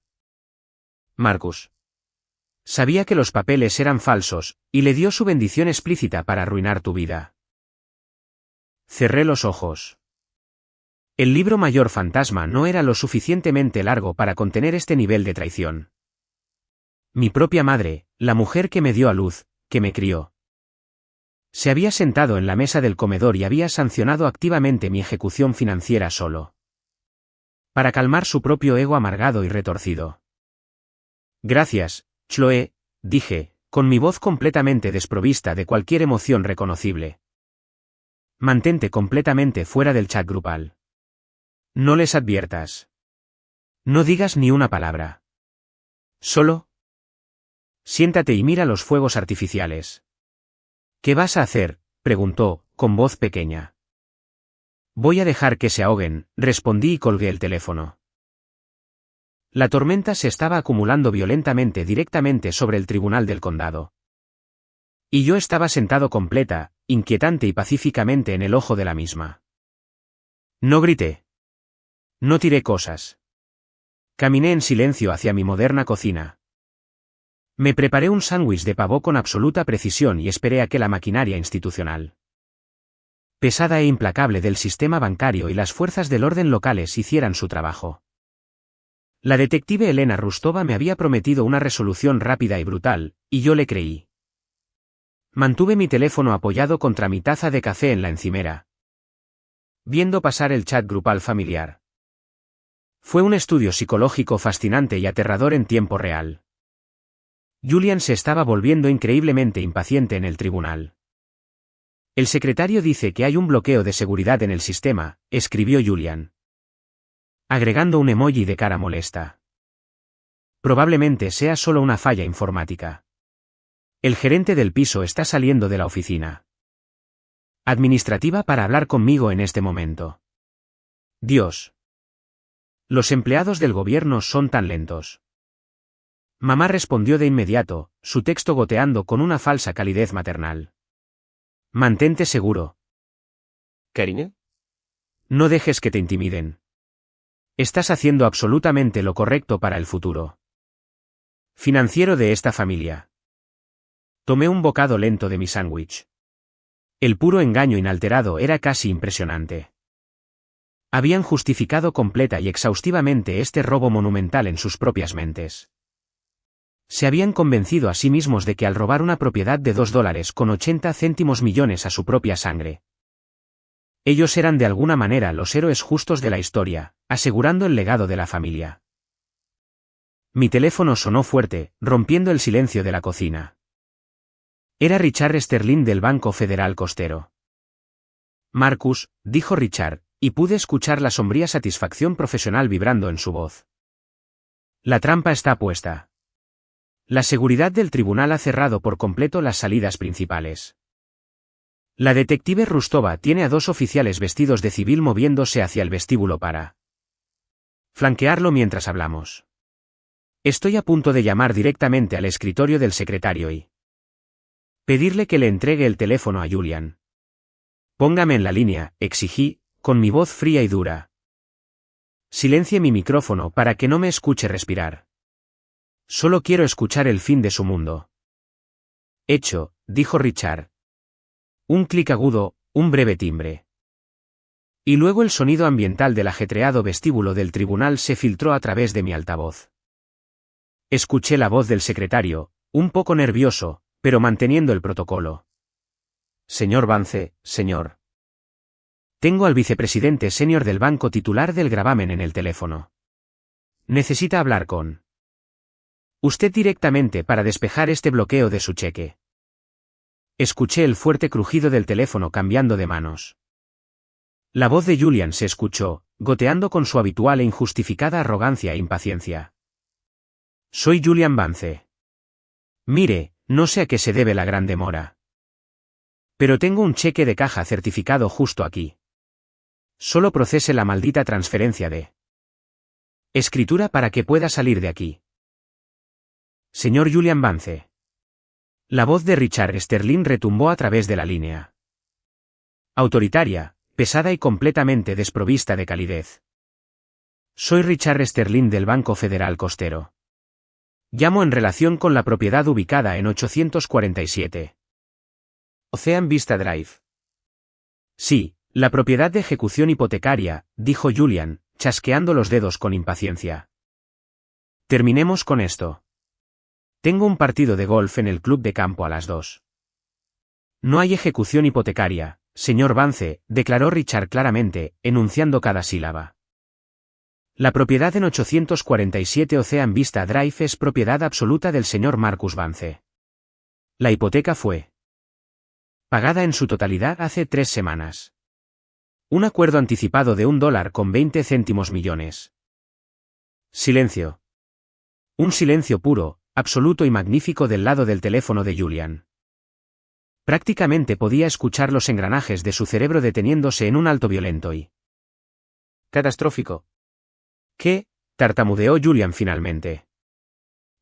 Marcus sabía que los papeles eran falsos, y le dio su bendición explícita para arruinar tu vida. Cerré los ojos. El libro mayor fantasma no era lo suficientemente largo para contener este nivel de traición. Mi propia madre, la mujer que me dio a luz, que me crió. Se había sentado en la mesa del comedor y había sancionado activamente mi ejecución financiera solo para calmar su propio ego amargado y retorcido. Gracias, Chloe, dije, con mi voz completamente desprovista de cualquier emoción reconocible. Mantente completamente fuera del chat grupal. No les adviertas. No digas ni una palabra. Solo siéntate y mira los fuegos artificiales. ¿Qué vas a hacer?, preguntó, con voz pequeña. Voy a dejar que se ahoguen, respondí y colgué el teléfono. La tormenta se estaba acumulando violentamente directamente sobre el tribunal del condado. Y yo estaba sentado completa, inquietante y pacíficamente en el ojo de la misma. No grité. No tiré cosas. Caminé en silencio hacia mi moderna cocina. Me preparé un sándwich de pavo con absoluta precisión y esperé a que la maquinaria institucional pesada e implacable del sistema bancario y las fuerzas del orden locales hicieran su trabajo. La detective Elena Rustova me había prometido una resolución rápida y brutal, y yo le creí. Mantuve mi teléfono apoyado contra mi taza de café en la encimera, viendo pasar el chat grupal familiar. Fue un estudio psicológico fascinante y aterrador en tiempo real. Julian se estaba volviendo increíblemente impaciente en el tribunal. El secretario dice que hay un bloqueo de seguridad en el sistema, escribió Julian, agregando un emoji de cara molesta. Probablemente sea solo una falla informática. El gerente del piso está saliendo de la oficina administrativa para hablar conmigo en este momento. Dios. Los empleados del gobierno son tan lentos. Mamá respondió de inmediato, su texto goteando con una falsa calidez maternal. Mantente seguro. ¿Cariño? No dejes que te intimiden. Estás haciendo absolutamente lo correcto para el futuro financiero de esta familia. Tomé un bocado lento de mi sándwich. El puro engaño inalterado era casi impresionante. Habían justificado completa y exhaustivamente este robo monumental en sus propias mentes. Se habían convencido a sí mismos de que al robar una propiedad de $2,80 millones a su propia sangre, ellos eran de alguna manera los héroes justos de la historia, asegurando el legado de la familia. Mi teléfono sonó fuerte, rompiendo el silencio de la cocina. Era Richard Sterling del Banco Federal Costero. Marcus, dijo Richard, y pude escuchar la sombría satisfacción profesional vibrando en su voz. La trampa está puesta. La seguridad del tribunal ha cerrado por completo las salidas principales. La detective Rustova tiene a 2 oficiales vestidos de civil moviéndose hacia el vestíbulo para flanquearlo mientras hablamos. Estoy a punto de llamar directamente al escritorio del secretario y pedirle que le entregue el teléfono a Julian. Póngame en la línea, exigí, con mi voz fría y dura. Silencie mi micrófono para que no me escuche respirar. Solo quiero escuchar el fin de su mundo. Hecho, dijo Richard. Un clic agudo, un breve timbre. Y luego el sonido ambiental del ajetreado vestíbulo del tribunal se filtró a través de mi altavoz. Escuché la voz del secretario, un poco nervioso, pero manteniendo el protocolo. Señor Vance, señor. Tengo al vicepresidente senior del banco titular del gravamen en el teléfono. Necesita hablar con usted directamente para despejar este bloqueo de su cheque. Escuché el fuerte crujido del teléfono cambiando de manos. La voz de Julian se escuchó, goteando con su habitual e injustificada arrogancia e impaciencia. Soy Julian Vance. Mire, no sé a qué se debe la gran demora. Pero tengo un cheque de caja certificado justo aquí. Solo procese la maldita transferencia de escritura para que pueda salir de aquí. Señor Julian Vance. La voz de Richard Sterling retumbó a través de la línea. Autoritaria, pesada y completamente desprovista de calidez. Soy Richard Sterling del Banco Federal Costero. Llamo en relación con la propiedad ubicada en 847 Ocean Vista Drive. Sí, la propiedad de ejecución hipotecaria, dijo Julian, chasqueando los dedos con impaciencia. Terminemos con esto. Tengo un partido de golf en el club de campo a las 2. No hay ejecución hipotecaria, señor Vance, declaró Richard claramente, enunciando cada sílaba. La propiedad en 847 Ocean Vista Drive es propiedad absoluta del señor Marcus Vance. La hipoteca fue pagada en su totalidad hace 3 semanas. Un acuerdo anticipado de $1.20 millones. Silencio. Un silencio puro, absoluto y magnífico del lado del teléfono de Julian. Prácticamente podía escuchar los engranajes de su cerebro deteniéndose en un alto violento y catastrófico. ¿Qué? Tartamudeó Julian finalmente.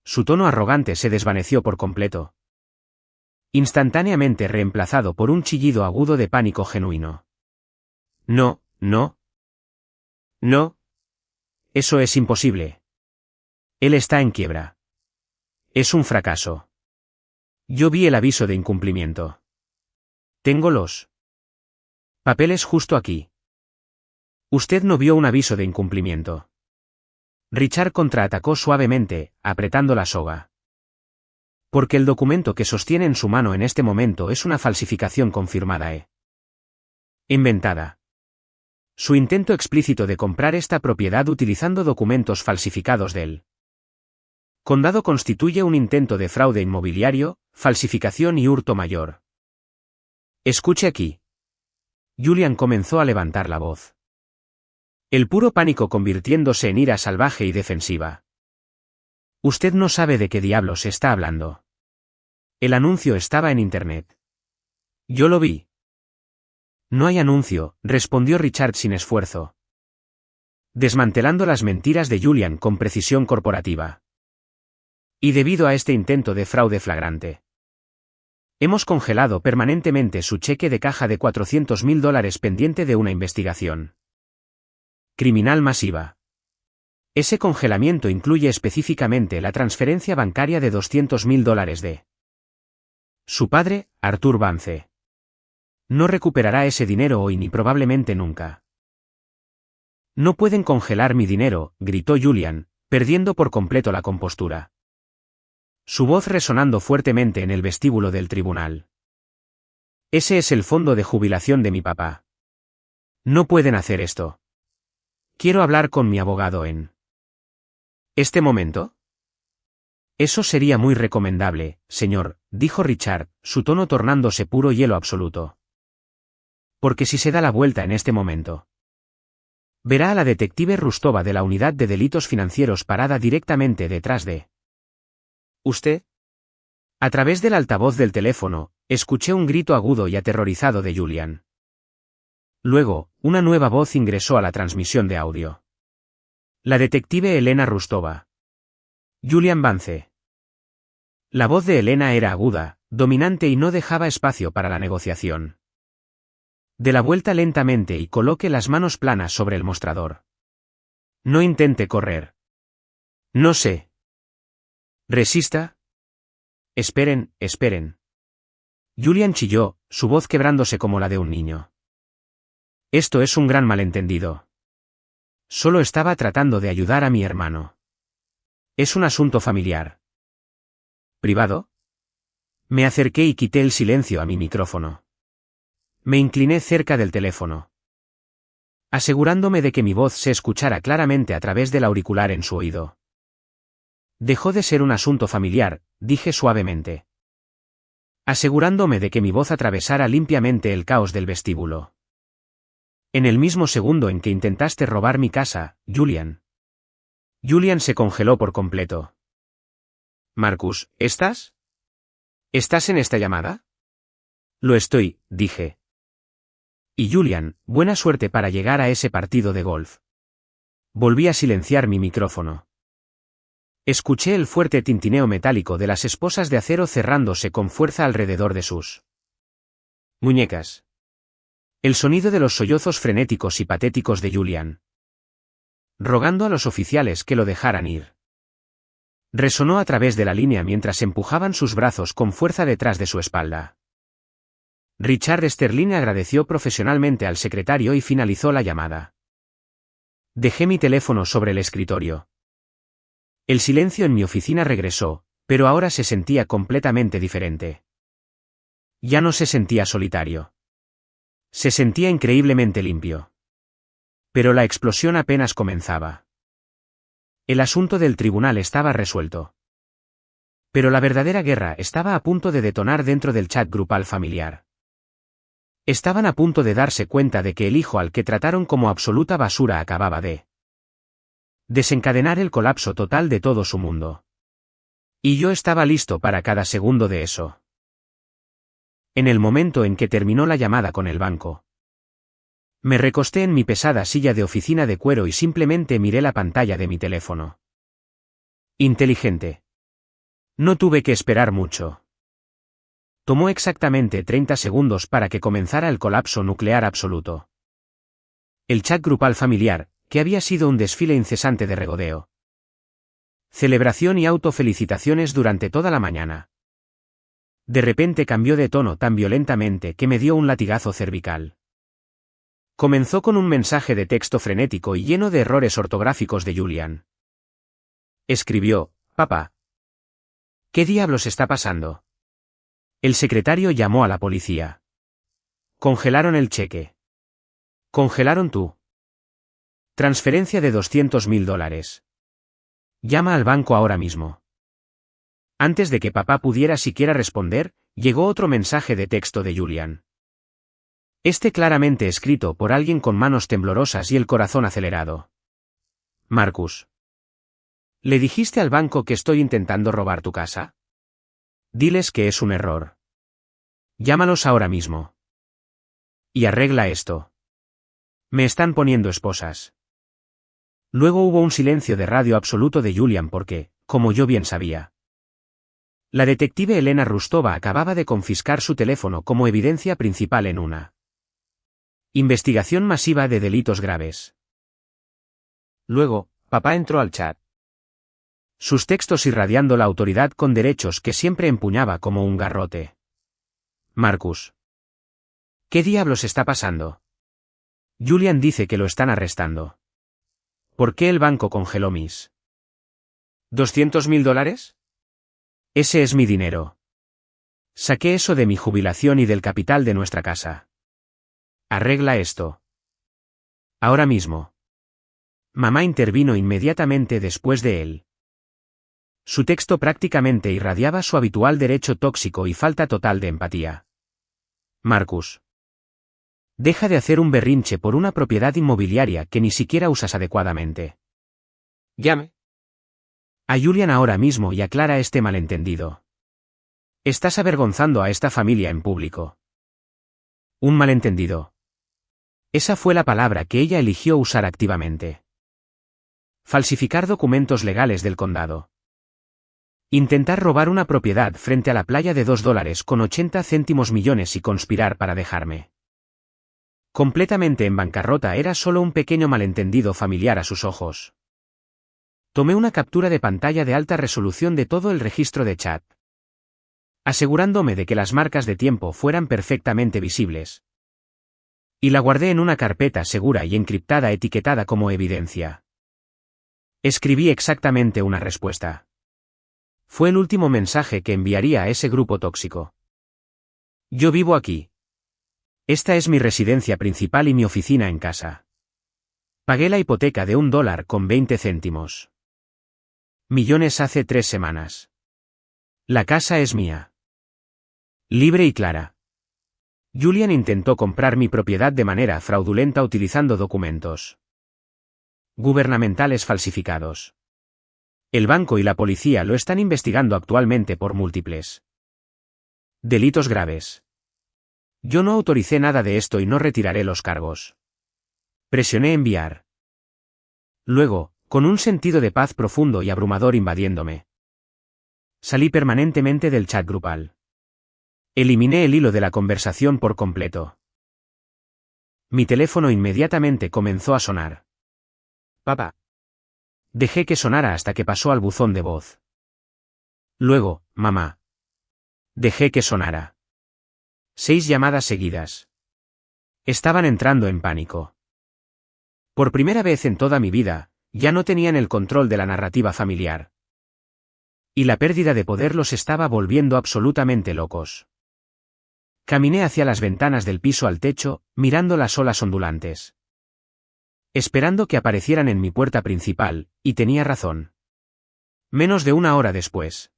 Su tono arrogante se desvaneció por completo. Instantáneamente reemplazado por un chillido agudo de pánico genuino. No, no. No. Eso es imposible. Él está en quiebra. Es un fracaso. Yo vi el aviso de incumplimiento. Tengo los papeles justo aquí. Usted no vio un aviso de incumplimiento. Richard contraatacó suavemente, apretando la soga. Porque el documento que sostiene en su mano en este momento es una falsificación confirmada inventada. Su intento explícito de comprar esta propiedad utilizando documentos falsificados del condado constituye un intento de fraude inmobiliario, falsificación y hurto mayor. Escuche aquí. Julian comenzó a levantar la voz. El puro pánico convirtiéndose en ira salvaje y defensiva. Usted no sabe de qué diablos está hablando. El anuncio estaba en Internet. Yo lo vi. No hay anuncio, respondió Richard sin esfuerzo. Desmantelando las mentiras de Julian con precisión corporativa. Y debido a este intento de fraude flagrante, hemos congelado permanentemente su cheque de caja de $400.000 pendiente de una investigación criminal masiva. Ese congelamiento incluye específicamente la transferencia bancaria de $200.000 de su padre, Arthur Vance. No recuperará ese dinero hoy ni probablemente nunca. No pueden congelar mi dinero, gritó Julian, perdiendo por completo la compostura. Su voz resonando fuertemente en el vestíbulo del tribunal. Ese es el fondo de jubilación de mi papá. No pueden hacer esto. Quiero hablar con mi abogado en este momento. Eso sería muy recomendable, señor, dijo Richard, su tono tornándose puro hielo absoluto. Porque si se da la vuelta en este momento, verá a la detective Rustova de la Unidad de Delitos Financieros parada directamente detrás de usted. A través del altavoz del teléfono, escuché un grito agudo y aterrorizado de Julian. Luego, una nueva voz ingresó a la transmisión de audio. La detective Elena Rustova. Julian Vance. La voz de Elena era aguda, dominante y no dejaba espacio para la negociación. De la vuelta lentamente y coloque las manos planas sobre el mostrador. No intente correr. No sé. Resista. Esperen, esperen. Julian chilló, su voz quebrándose como la de un niño. Esto es un gran malentendido. Solo estaba tratando de ayudar a mi hermano. Es un asunto familiar. ¿Privado? Me acerqué y quité el silencio a mi micrófono. Me incliné cerca del teléfono, asegurándome de que mi voz se escuchara claramente a través del auricular en su oído. Dejó de ser un asunto familiar, dije suavemente. Asegurándome de que mi voz atravesara limpiamente el caos del vestíbulo. En el mismo segundo en que intentaste robar mi casa, Julian. Julian se congeló por completo. Marcus, ¿estás? ¿Estás en esta llamada? Lo estoy, dije. Y Julian, buena suerte para llegar a ese partido de golf. Volví a silenciar mi micrófono. Escuché el fuerte tintineo metálico de las esposas de acero cerrándose con fuerza alrededor de sus muñecas. El sonido de los sollozos frenéticos y patéticos de Julian, rogando a los oficiales que lo dejaran ir. Resonó a través de la línea mientras empujaban sus brazos con fuerza detrás de su espalda. Richard Sterling agradeció profesionalmente al secretario y finalizó la llamada. Dejé mi teléfono sobre el escritorio. El silencio en mi oficina regresó, pero ahora se sentía completamente diferente. Ya no se sentía solitario. Se sentía increíblemente limpio. Pero la explosión apenas comenzaba. El asunto del tribunal estaba resuelto. Pero la verdadera guerra estaba a punto de detonar dentro del chat grupal familiar. Estaban a punto de darse cuenta de que el hijo al que trataron como absoluta basura acababa de desencadenar el colapso total de todo su mundo. Y yo estaba listo para cada segundo de eso. En el momento en que terminó la llamada con el banco, me recosté en mi pesada silla de oficina de cuero y simplemente miré la pantalla de mi teléfono. Inteligente. No tuve que esperar mucho. Tomó exactamente 30 segundos para que comenzara el colapso nuclear absoluto. El chat grupal familiar, que había sido un desfile incesante de regodeo, celebración y autofelicitaciones durante toda la mañana, de repente cambió de tono tan violentamente que me dio un latigazo cervical. Comenzó con un mensaje de texto frenético y lleno de errores ortográficos de Julian. Escribió: «Papá. ¿Qué diablos está pasando?» El secretario llamó a la policía. Congelaron el cheque. Congelaron tu transferencia de $200.000. Llama al banco ahora mismo. Antes de que papá pudiera siquiera responder, llegó otro mensaje de texto de Julian. Este claramente escrito por alguien con manos temblorosas y el corazón acelerado. Marcus. ¿Le dijiste al banco que estoy intentando robar tu casa? Diles que es un error. Llámalos ahora mismo. Y arregla esto. Me están poniendo esposas. Luego hubo un silencio de radio absoluto de Julian porque, como yo bien sabía, la detective Elena Rustova acababa de confiscar su teléfono como evidencia principal en una investigación masiva de delitos graves. Luego, papá entró al chat. Sus textos irradiando la autoridad con derechos que siempre empuñaba como un garrote. Marcus. ¿Qué diablos está pasando? Julian dice que lo están arrestando. ¿Por qué el banco congeló mis $200.000? Ese es mi dinero. Saqué eso de mi jubilación y del capital de nuestra casa. Arregla esto. Ahora mismo. Mamá intervino inmediatamente después de él. Su texto prácticamente irradiaba su habitual derecho tóxico y falta total de empatía. Marcus. Deja de hacer un berrinche por una propiedad inmobiliaria que ni siquiera usas adecuadamente. Llame a Julian ahora mismo y aclara este malentendido. Estás avergonzando a esta familia en público. Un malentendido. Esa fue la palabra que ella eligió usar activamente. Falsificar documentos legales del condado. Intentar robar una propiedad frente a la playa de $2 con 80 céntimos millones y conspirar para dejarme completamente en bancarrota era solo un pequeño malentendido familiar a sus ojos. Tomé una captura de pantalla de alta resolución de todo el registro de chat, asegurándome de que las marcas de tiempo fueran perfectamente visibles. Y la guardé en una carpeta segura y encriptada etiquetada como evidencia. Escribí exactamente una respuesta. Fue el último mensaje que enviaría a ese grupo tóxico. Yo vivo aquí. Esta es mi residencia principal y mi oficina en casa. Pagué la hipoteca de $1.20. Millones hace 3 semanas. La casa es mía. Libre y clara. Julian intentó comprar mi propiedad de manera fraudulenta utilizando documentos gubernamentales falsificados. El banco y la policía lo están investigando actualmente por múltiples delitos graves. Yo no autoricé nada de esto y no retiraré los cargos. Presioné enviar. Luego, con un sentido de paz profundo y abrumador invadiéndome, salí permanentemente del chat grupal. Eliminé el hilo de la conversación por completo. Mi teléfono inmediatamente comenzó a sonar. Papá. Dejé que sonara hasta que pasó al buzón de voz. Luego, mamá. Dejé que sonara. 6 llamadas seguidas. Estaban entrando en pánico. Por primera vez en toda mi vida, ya no tenían el control de la narrativa familiar. Y la pérdida de poder los estaba volviendo absolutamente locos. Caminé hacia las ventanas del piso al techo, mirando las olas ondulantes. Esperando que aparecieran en mi puerta principal, y tenía razón. Menos de 1 hora después.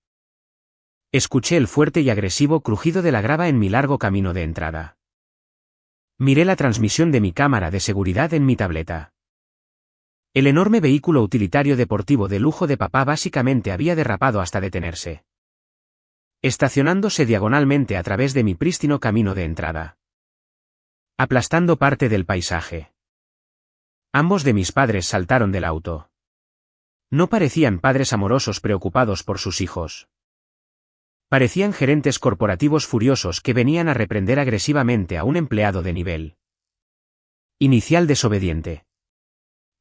Escuché el fuerte y agresivo crujido de la grava en mi largo camino de entrada. Miré la transmisión de mi cámara de seguridad en mi tableta. El enorme vehículo utilitario deportivo de lujo de papá básicamente había derrapado hasta detenerse, estacionándose diagonalmente a través de mi prístino camino de entrada, aplastando parte del paisaje. Ambos de mis padres saltaron del auto. No parecían padres amorosos preocupados por sus hijos. Parecían gerentes corporativos furiosos que venían a reprender agresivamente a un empleado de nivel inicial desobediente.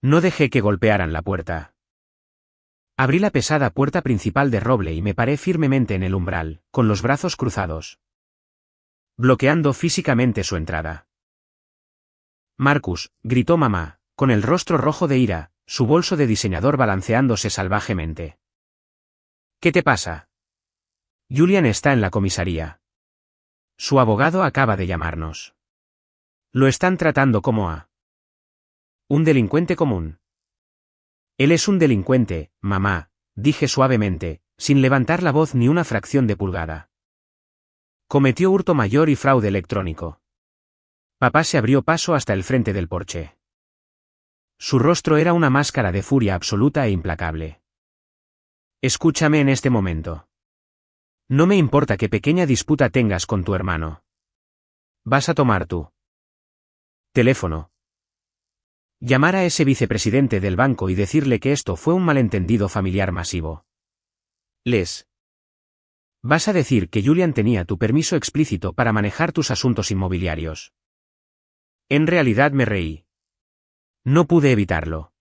No dejé que golpearan la puerta. Abrí la pesada puerta principal de roble y me paré firmemente en el umbral, con los brazos cruzados, bloqueando físicamente su entrada. Marcus, gritó mamá, con el rostro rojo de ira, su bolso de diseñador balanceándose salvajemente. ¿Qué te pasa? Julian está en la comisaría. Su abogado acaba de llamarnos. Lo están tratando como a un delincuente común. Él es un delincuente, mamá, dije suavemente, sin levantar la voz ni una fracción de pulgada. Cometió hurto mayor y fraude electrónico. Papá se abrió paso hasta el frente del porche. Su rostro era una máscara de furia absoluta e implacable. Escúchame en este momento. No me importa qué pequeña disputa tengas con tu hermano. Vas a tomar tu teléfono, llamar a ese vicepresidente del banco y decirle que esto fue un malentendido familiar masivo. Vas a decir que Julian tenía tu permiso explícito para manejar tus asuntos inmobiliarios. En realidad me reí. No pude evitarlo.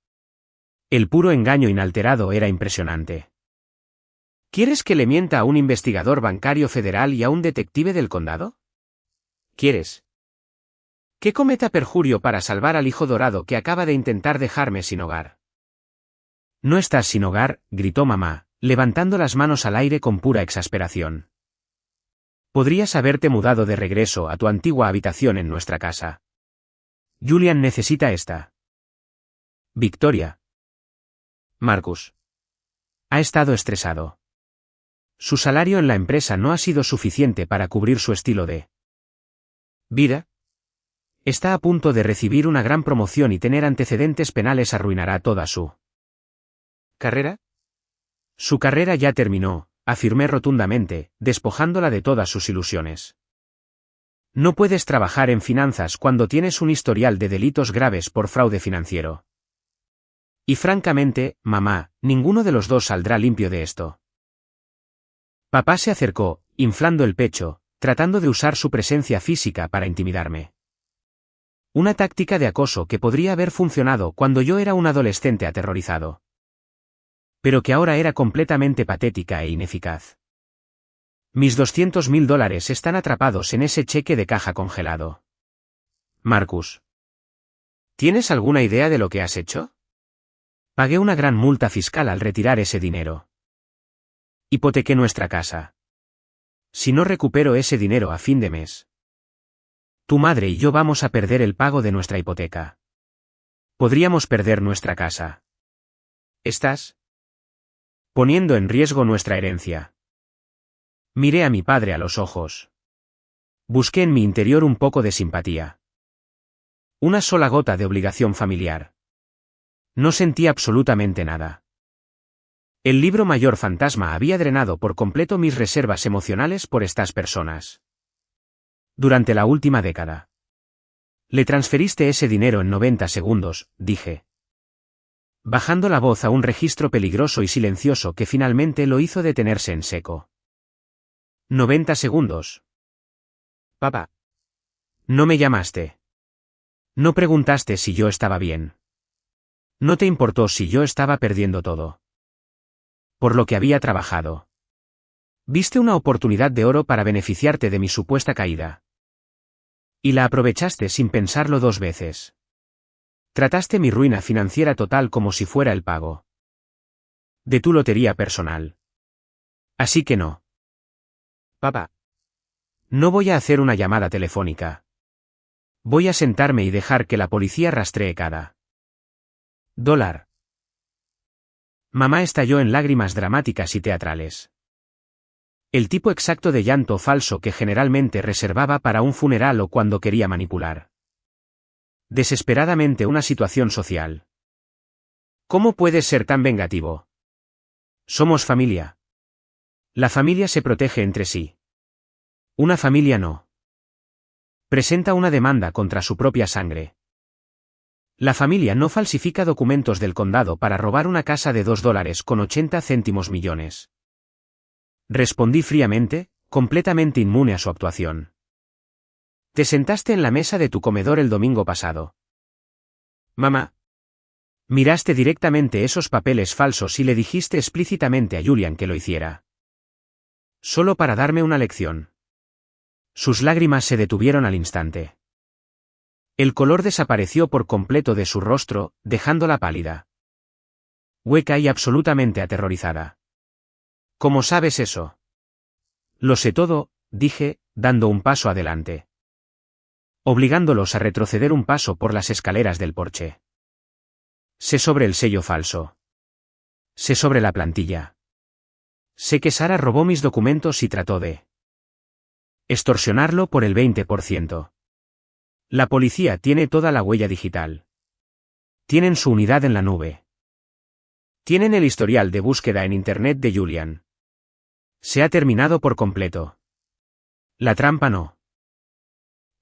El puro engaño inalterado era impresionante. ¿Quieres que le mienta a un investigador bancario federal y a un detective del condado? ¿Quieres que cometa perjurio para salvar al hijo dorado que acaba de intentar dejarme sin hogar? No estás sin hogar, gritó mamá, levantando las manos al aire con pura exasperación. Podrías haberte mudado de regreso a tu antigua habitación en nuestra casa. Julian necesita esta victoria. Marcus ha estado estresado. Su salario en la empresa no ha sido suficiente para cubrir su estilo de vida. Está a punto de recibir una gran promoción y tener antecedentes penales arruinará toda su carrera. Su carrera ya terminó, afirmé rotundamente, despojándola de todas sus ilusiones. No puedes trabajar en finanzas cuando tienes un historial de delitos graves por fraude financiero. Y francamente, mamá, ninguno de los dos saldrá limpio de esto. Papá se acercó, inflando el pecho, tratando de usar su presencia física para intimidarme. Una táctica de acoso que podría haber funcionado cuando yo era un adolescente aterrorizado, pero que ahora era completamente patética e ineficaz. Mis $200.000 están atrapados en ese cheque de caja congelado. Marcus, ¿tienes alguna idea de lo que has hecho? Pagué una gran multa fiscal al retirar ese dinero. Hipotequé nuestra casa. Si no recupero ese dinero a fin de mes, tu madre y yo vamos a perder el pago de nuestra hipoteca. Podríamos perder nuestra casa. ¿Estás poniendo en riesgo nuestra herencia? Miré a mi padre a los ojos. Busqué en mi interior un poco de simpatía. Una sola gota de obligación familiar. No sentí absolutamente nada. El libro Mayor Fantasma había drenado por completo mis reservas emocionales por estas personas. Durante la última década. Le transferiste ese dinero en 90 segundos, dije. Bajando la voz a un registro peligroso y silencioso que finalmente lo hizo detenerse en seco. 90 segundos. Papá. No me llamaste. No preguntaste si yo estaba bien. No te importó si yo estaba perdiendo todo. Por lo que había trabajado. Viste una oportunidad de oro para beneficiarte de mi supuesta caída. Y la aprovechaste sin pensarlo 2 veces. Trataste mi ruina financiera total como si fuera el pago de tu lotería personal. Así que no. Papá. No voy a hacer una llamada telefónica. Voy a sentarme y dejar que la policía rastree cada dólar. Mamá estalló en lágrimas dramáticas y teatrales. El tipo exacto de llanto falso que generalmente reservaba para un funeral o cuando quería manipular desesperadamente una situación social. ¿Cómo puedes ser tan vengativo? Somos familia. La familia se protege entre sí. Una familia no. Presenta una demanda contra su propia sangre. La familia no falsifica documentos del condado para robar una casa de $2.80 millones. Respondí fríamente, completamente inmune a su actuación. Te sentaste en la mesa de tu comedor el domingo pasado. Mamá. Miraste directamente esos papeles falsos y le dijiste explícitamente a Julian que lo hiciera. Solo para darme una lección. Sus lágrimas se detuvieron al instante. El color desapareció por completo de su rostro, dejándola pálida. Hueca y absolutamente aterrorizada. ¿Cómo sabes eso? Lo sé todo, dije, dando un paso adelante. Obligándolos a retroceder un paso por las escaleras del porche. Sé sobre el sello falso. Sé sobre la plantilla. Sé que Sara robó mis documentos y trató de extorsionarlo por el 20%. La policía tiene toda la huella digital. Tienen su unidad en la nube. Tienen el historial de búsqueda en Internet de Julian. Se ha terminado por completo. La trampa no.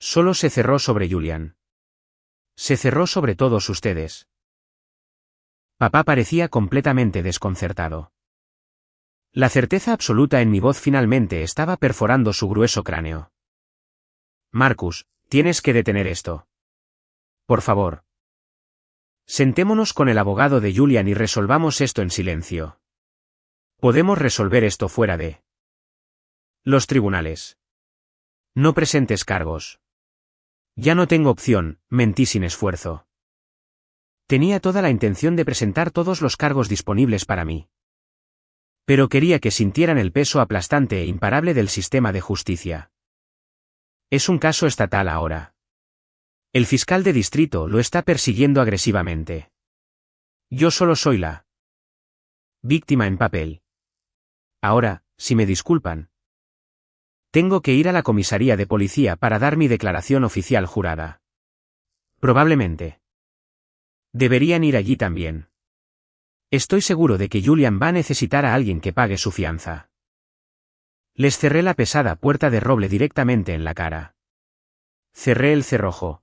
Solo se cerró sobre Julian. Se cerró sobre todos ustedes. Papá parecía completamente desconcertado. La certeza absoluta en mi voz finalmente estaba perforando su grueso cráneo. Marcus, tienes que detener esto. Por favor. Sentémonos con el abogado de Julian y resolvamos esto en silencio. Podemos resolver esto fuera de los tribunales. No presentes cargos. Ya no tengo opción, mentí sin esfuerzo. Tenía toda la intención de presentar todos los cargos disponibles para mí. Pero quería que sintieran el peso aplastante e imparable del sistema de justicia. Es un caso estatal ahora. El fiscal de distrito lo está persiguiendo agresivamente. Yo solo soy la víctima en papel. Ahora, si me disculpan. Tengo que ir a la comisaría de policía para dar mi declaración oficial jurada. Probablemente. Deberían ir allí también. Estoy seguro de que Julian va a necesitar a alguien que pague su fianza. Les cerré la pesada puerta de roble directamente en la cara. Cerré el cerrojo.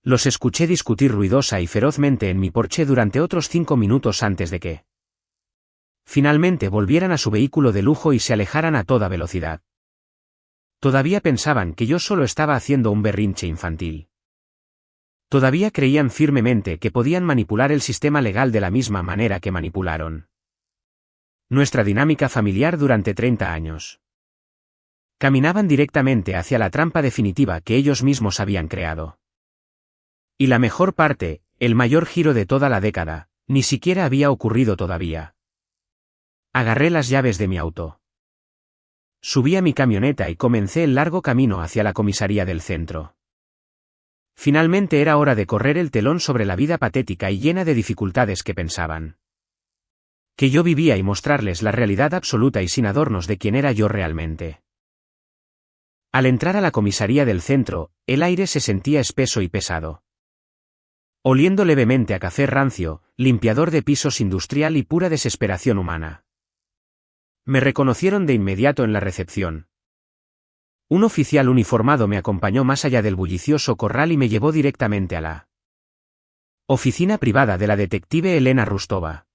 Los escuché discutir ruidosa y ferozmente en mi porche durante otros 5 minutos antes de que finalmente volvieran a su vehículo de lujo y se alejaran a toda velocidad. Todavía pensaban que yo solo estaba haciendo un berrinche infantil. Todavía creían firmemente que podían manipular el sistema legal de la misma manera que manipularon nuestra dinámica familiar durante 30 años. Caminaban directamente hacia la trampa definitiva que ellos mismos habían creado. Y la mejor parte, el mayor giro de toda la década, ni siquiera había ocurrido todavía. Agarré las llaves de mi auto. Subí a mi camioneta y comencé el largo camino hacia la comisaría del centro. Finalmente era hora de correr el telón sobre la vida patética y llena de dificultades que pensaban que yo vivía y mostrarles la realidad absoluta y sin adornos de quién era yo realmente. Al entrar a la comisaría del centro, el aire se sentía espeso y pesado. Oliendo levemente a café rancio, limpiador de pisos industrial y pura desesperación humana. Me reconocieron de inmediato en la recepción. Un oficial uniformado me acompañó más allá del bullicioso corral y me llevó directamente a la oficina privada de la detective Elena Rustova.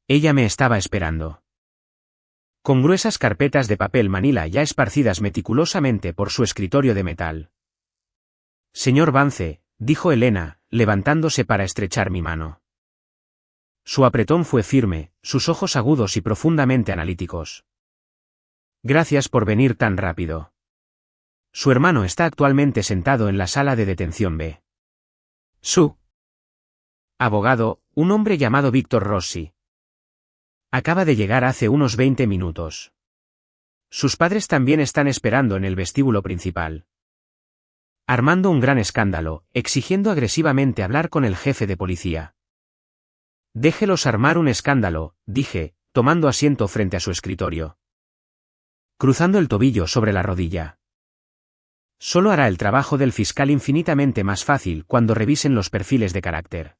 Ella me estaba esperando. Con gruesas carpetas de papel manila ya esparcidas meticulosamente por su escritorio de metal. Señor Vance, dijo Elena, levantándose para estrechar mi mano. Su apretón fue firme, sus ojos agudos y profundamente analíticos. Gracias por venir tan rápido. Su hermano está actualmente sentado en la sala de detención B. Su abogado, un hombre llamado Víctor Rossi. Acaba de llegar hace unos 20 minutos. Sus padres también están esperando en el vestíbulo principal. Armando un gran escándalo, exigiendo agresivamente hablar con el jefe de policía. Déjelos armar un escándalo, dije, tomando asiento frente a su escritorio. Cruzando el tobillo sobre la rodilla. Solo hará el trabajo del fiscal infinitamente más fácil cuando revisen los perfiles de carácter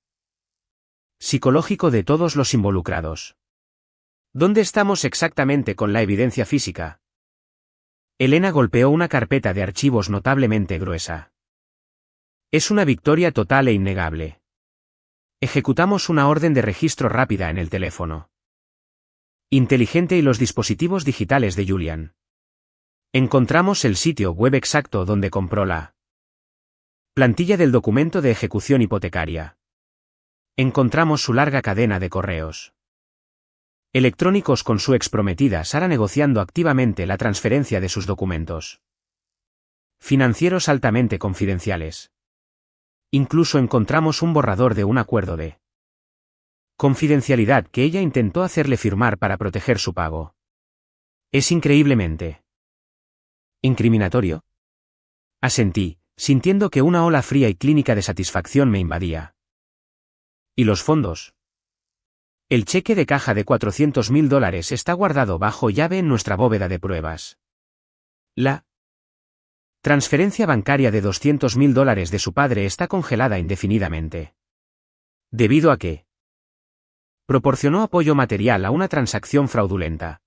psicológico de todos los involucrados. ¿Dónde estamos exactamente con la evidencia física? Elena golpeó una carpeta de archivos notablemente gruesa. Es una victoria total e innegable. Ejecutamos una orden de registro rápida en el teléfono inteligente y los dispositivos digitales de Julian. Encontramos el sitio web exacto donde compró la plantilla del documento de ejecución hipotecaria. Encontramos su larga cadena de correos electrónicos con su exprometida Sara negociando activamente la transferencia de sus documentos financieros altamente confidenciales. Incluso encontramos un borrador de un acuerdo de confidencialidad que ella intentó hacerle firmar para proteger su pago. Es increíblemente incriminatorio. Asentí, sintiendo que una ola fría y clínica de satisfacción me invadía. ¿Y los fondos? El cheque de caja de $400.000 está guardado bajo llave en nuestra bóveda de pruebas. La transferencia bancaria de $200.000 de su padre está congelada indefinidamente. ¿Debido a qué? Proporcionó apoyo material a una transacción fraudulenta.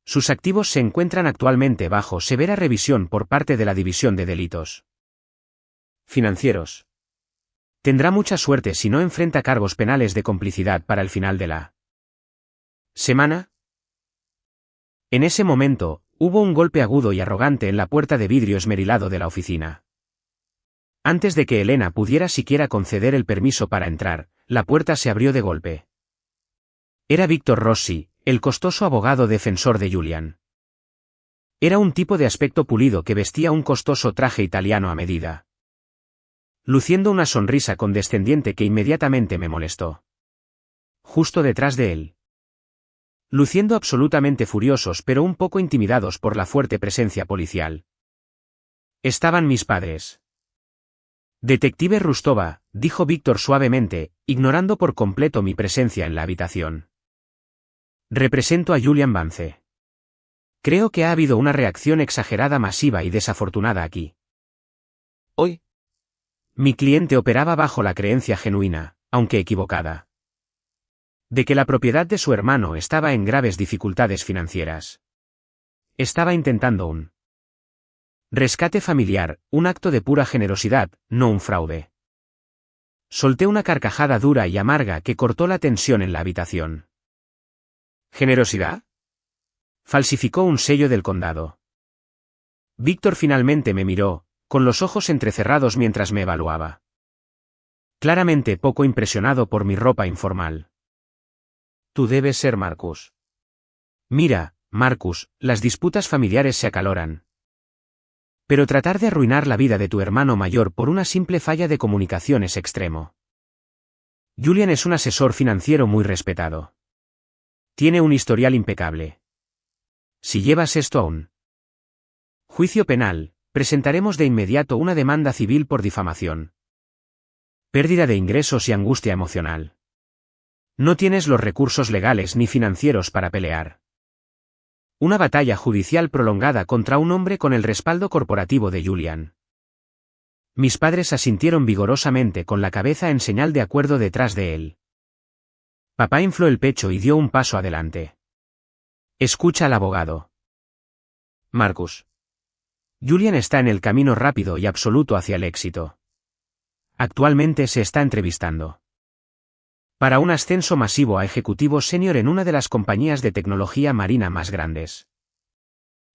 Sus activos se encuentran actualmente bajo severa revisión por parte de la División de Delitos Financieros. Tendrá mucha suerte si no enfrenta cargos penales de complicidad para el final de la semana. En ese momento, hubo un golpe agudo y arrogante en la puerta de vidrio esmerilado de la oficina. Antes de que Elena pudiera siquiera conceder el permiso para entrar, la puerta se abrió de golpe. Era Víctor Rossi, el costoso abogado defensor de Julian. Era un tipo de aspecto pulido que vestía un costoso traje italiano a medida, luciendo una sonrisa condescendiente que inmediatamente me molestó. Justo detrás de él, luciendo absolutamente furiosos pero un poco intimidados por la fuerte presencia policial, estaban mis padres. Detective Rustova, dijo Víctor suavemente, ignorando por completo mi presencia en la habitación. Represento a Julian Vance. Creo que ha habido una reacción exagerada, masiva y desafortunada aquí. Hoy, mi cliente operaba bajo la creencia genuina, aunque equivocada, de que la propiedad de su hermano estaba en graves dificultades financieras. Estaba intentando un rescate familiar, un acto de pura generosidad, no un fraude. Solté una carcajada dura y amarga que cortó la tensión en la habitación. ¿Generosidad? Falsificó un sello del condado. Víctor finalmente me miró, con los ojos entrecerrados mientras me evaluaba. Claramente poco impresionado por mi ropa informal. Tú debes ser Marcus. Mira, Marcus, las disputas familiares se acaloran. Pero tratar de arruinar la vida de tu hermano mayor por una simple falla de comunicación es extremo. Julian es un asesor financiero muy respetado. Tiene un historial impecable. Si llevas esto a un juicio penal, presentaremos de inmediato una demanda civil por difamación, pérdida de ingresos y angustia emocional. No tienes los recursos legales ni financieros para pelear. Una batalla judicial prolongada contra un hombre con el respaldo corporativo de Julian. Mis padres asintieron vigorosamente con la cabeza en señal de acuerdo detrás de él. Papá infló el pecho y dio un paso adelante. Escucha al abogado. Marcus. Julian está en el camino rápido y absoluto hacia el éxito. Actualmente se está entrevistando para un ascenso masivo a ejecutivo senior en una de las compañías de tecnología marina más grandes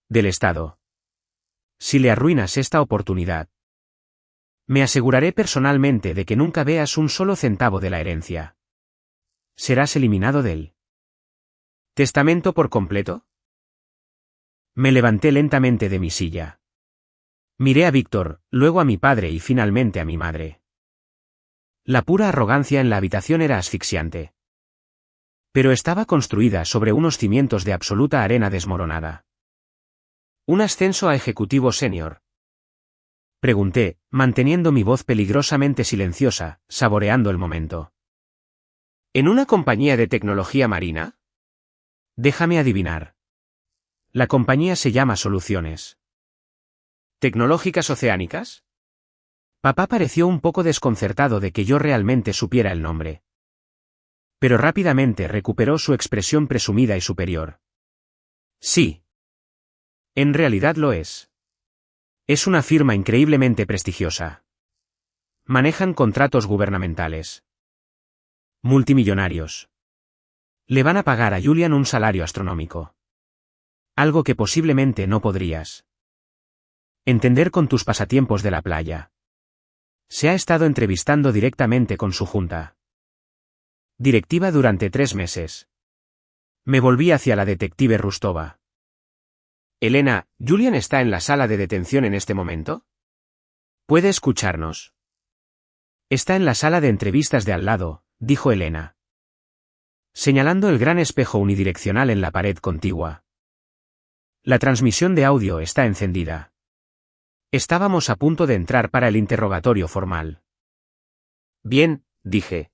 del estado. Si le arruinas esta oportunidad, me aseguraré personalmente de que nunca veas un solo centavo de la herencia. Serás eliminado del testamento por completo. Me levanté lentamente de mi silla. Miré a Víctor, luego a mi padre y finalmente a mi madre. La pura arrogancia en la habitación era asfixiante. Pero estaba construida sobre unos cimientos de absoluta arena desmoronada. ¿Un ascenso a ejecutivo senior? Pregunté, manteniendo mi voz peligrosamente silenciosa, saboreando el momento. ¿En una compañía de tecnología marina? Déjame adivinar. La compañía se llama Soluciones ¿Tecnológicas Oceánicas? Papá pareció un poco desconcertado de que yo realmente supiera el nombre. Pero rápidamente recuperó su expresión presumida y superior. Sí. En realidad lo es. Es una firma increíblemente prestigiosa. Manejan contratos gubernamentales multimillonarios. Le van a pagar a Julian un salario astronómico. Algo que posiblemente no podrías entender con tus pasatiempos de la playa. Se ha estado entrevistando directamente con su junta directiva durante 3 meses. Me volví hacia la detective Rustova. Elena, ¿Julian está en la sala de detención en este momento? ¿Puede escucharnos? Está en la sala de entrevistas de al lado, dijo Elena, señalando el gran espejo unidireccional en la pared contigua. La transmisión de audio está encendida. Estábamos a punto de entrar para el interrogatorio formal. Bien, dije.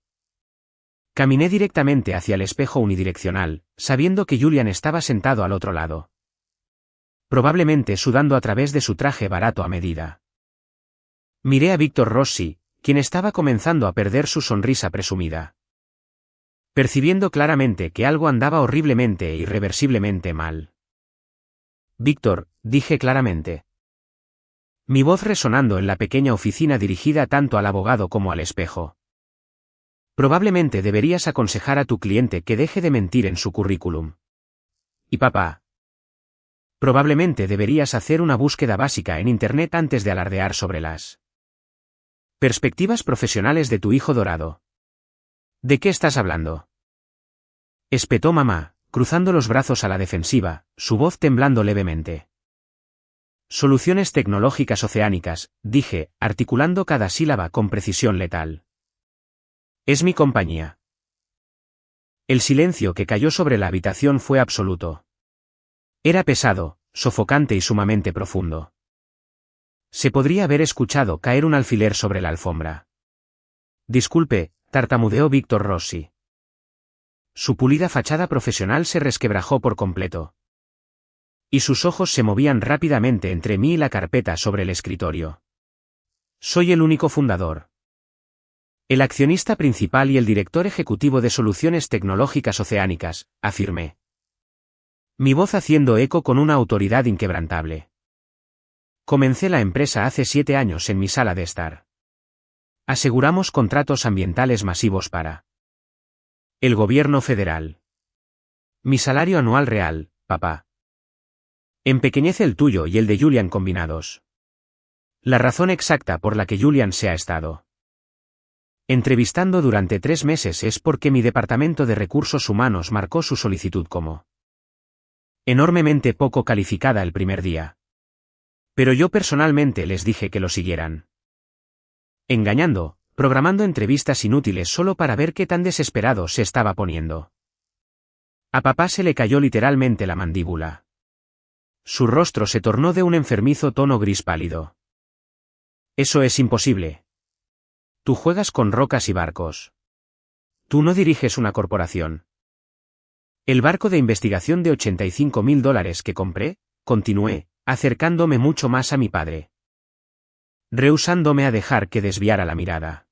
Caminé directamente hacia el espejo unidireccional, sabiendo que Julian estaba sentado al otro lado. Probablemente sudando a través de su traje barato a medida. Miré a Víctor Rossi, quien estaba comenzando a perder su sonrisa presumida. Percibiendo claramente que algo andaba horriblemente e irreversiblemente mal. Víctor, dije claramente. Mi voz resonando en la pequeña oficina dirigida tanto al abogado como al espejo. Probablemente deberías aconsejar a tu cliente que deje de mentir en su currículum. Y papá. Probablemente deberías hacer una búsqueda básica en Internet antes de alardear sobre las perspectivas profesionales de tu hijo dorado. ¿De qué estás hablando? Espetó mamá, cruzando los brazos a la defensiva, su voz temblando levemente. Soluciones tecnológicas oceánicas, dije, articulando cada sílaba con precisión letal. Es mi compañía. El silencio que cayó sobre la habitación fue absoluto. Era pesado, sofocante y sumamente profundo. Se podría haber escuchado caer un alfiler sobre la alfombra. Disculpe, tartamudeó Víctor Rossi. Su pulida fachada profesional se resquebrajó por completo. Y sus ojos se movían rápidamente entre mí y la carpeta sobre el escritorio. Soy el único fundador. El accionista principal y el director ejecutivo de Soluciones Tecnológicas Oceánicas, afirmé. Mi voz haciendo eco con una autoridad inquebrantable. Comencé la empresa hace 7 años en mi sala de estar. Aseguramos contratos ambientales masivos para el gobierno federal. Mi salario anual real, papá. Empequeñece el tuyo y el de Julian combinados. La razón exacta por la que Julian se ha estado entrevistando durante 3 meses es porque mi departamento de recursos humanos marcó su solicitud como enormemente poco calificada el primer día. Pero yo personalmente les dije que lo siguieran. Engañando, programando entrevistas inútiles solo para ver qué tan desesperado se estaba poniendo. A papá se le cayó literalmente la mandíbula. Su rostro se tornó de un enfermizo tono gris pálido. Eso es imposible. Tú juegas con rocas y barcos. Tú no diriges una corporación. El barco de investigación de $85.000 que compré, continué, acercándome mucho más a mi padre. Rehusándome a dejar que desviara la mirada.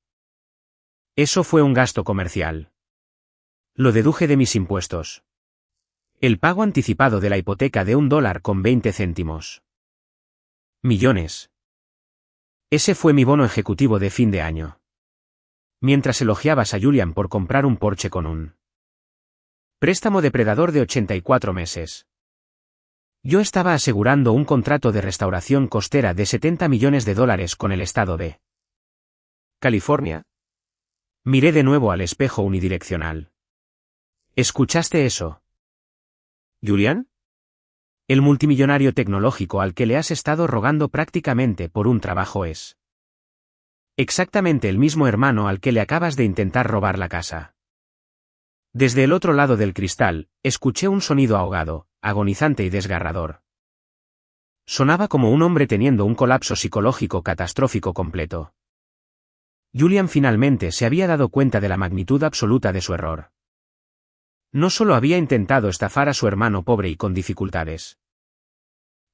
Eso fue un gasto comercial. Lo deduje de mis impuestos. El pago anticipado de la hipoteca de $1.20. Millones. Ese fue mi bono ejecutivo de fin de año. Mientras elogiabas a Julian por comprar un Porsche con un préstamo depredador de 84 meses. Yo estaba asegurando un contrato de restauración costera de $70 millones con el estado de California. Miré de nuevo al espejo unidireccional. ¿Escuchaste eso? ¿Julian? El multimillonario tecnológico al que le has estado rogando prácticamente por un trabajo es exactamente el mismo hermano al que le acabas de intentar robar la casa. Desde el otro lado del cristal, escuché un sonido ahogado, agonizante y desgarrador. Sonaba como un hombre teniendo un colapso psicológico catastrófico completo. Julian finalmente se había dado cuenta de la magnitud absoluta de su error. No solo había intentado estafar a su hermano pobre y con dificultades.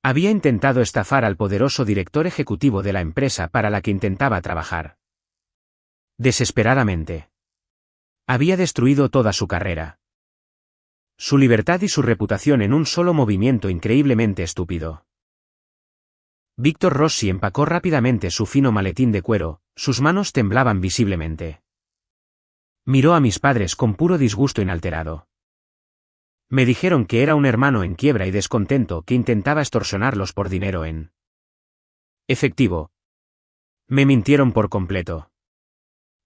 Había intentado estafar al poderoso director ejecutivo de la empresa para la que intentaba trabajar. Desesperadamente. Había destruido toda su carrera. Su libertad y su reputación en un solo movimiento increíblemente estúpido. Víctor Rossi empacó rápidamente su fino maletín de cuero, sus manos temblaban visiblemente. Miró a mis padres con puro disgusto inalterado. Me dijeron que era un hermano en quiebra y descontento que intentaba extorsionarlos por dinero en efectivo. Me mintieron por completo.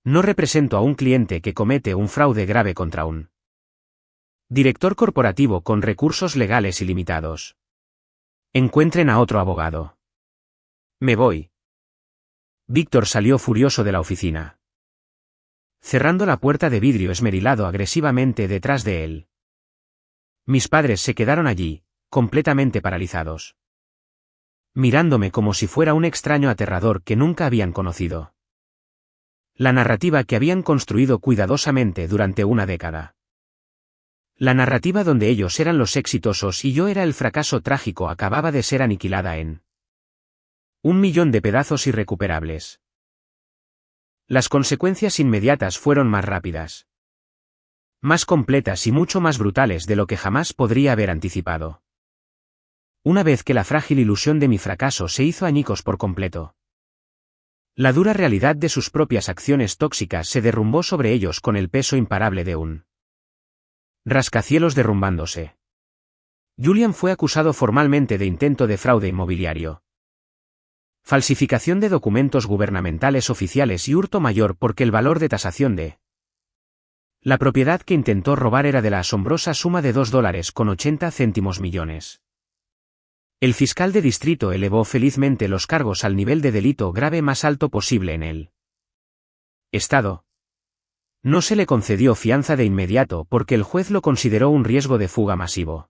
No represento a un cliente que comete un fraude grave contra un director corporativo con recursos legales ilimitados. Encuentren a otro abogado. Me voy. Víctor salió furioso de la oficina, cerrando la puerta de vidrio esmerilado agresivamente detrás de él. Mis padres se quedaron allí, completamente paralizados, mirándome como si fuera un extraño aterrador que nunca habían conocido. La narrativa que habían construido cuidadosamente durante una década. La narrativa donde ellos eran los exitosos y yo era el fracaso trágico acababa de ser aniquilada en 1.000.000 de pedazos irrecuperables. Las consecuencias inmediatas fueron más rápidas, más completas y mucho más brutales de lo que jamás podría haber anticipado. Una vez que la frágil ilusión de mi fracaso se hizo añicos por completo, la dura realidad de sus propias acciones tóxicas se derrumbó sobre ellos con el peso imparable de un rascacielos derrumbándose. Julian fue acusado formalmente de intento de fraude inmobiliario, falsificación de documentos gubernamentales oficiales y hurto mayor porque el valor de tasación de la propiedad que intentó robar era de la asombrosa suma de $2.80 millones. El fiscal de distrito elevó felizmente los cargos al nivel de delito grave más alto posible en el estado. No se le concedió fianza de inmediato porque el juez lo consideró un riesgo de fuga masivo,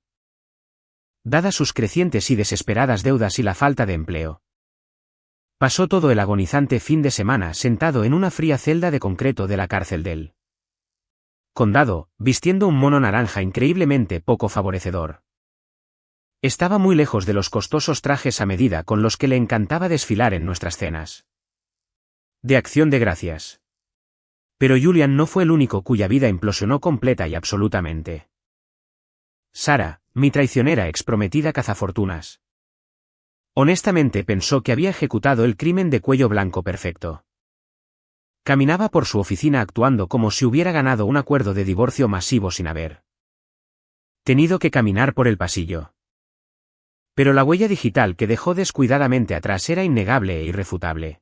dadas sus crecientes y desesperadas deudas y la falta de empleo. Pasó todo el agonizante fin de semana sentado en una fría celda de concreto de la cárcel del condado, vistiendo un mono naranja increíblemente poco favorecedor. Estaba muy lejos de los costosos trajes a medida con los que le encantaba desfilar en nuestras cenas de acción de gracias. Pero Julian no fue el único cuya vida implosionó completa y absolutamente. Sara, mi traicionera exprometida cazafortunas. Honestamente pensó que había ejecutado el crimen de cuello blanco perfecto. Caminaba por su oficina actuando como si hubiera ganado un acuerdo de divorcio masivo sin haber tenido que caminar por el pasillo. Pero la huella digital que dejó descuidadamente atrás era innegable e irrefutable.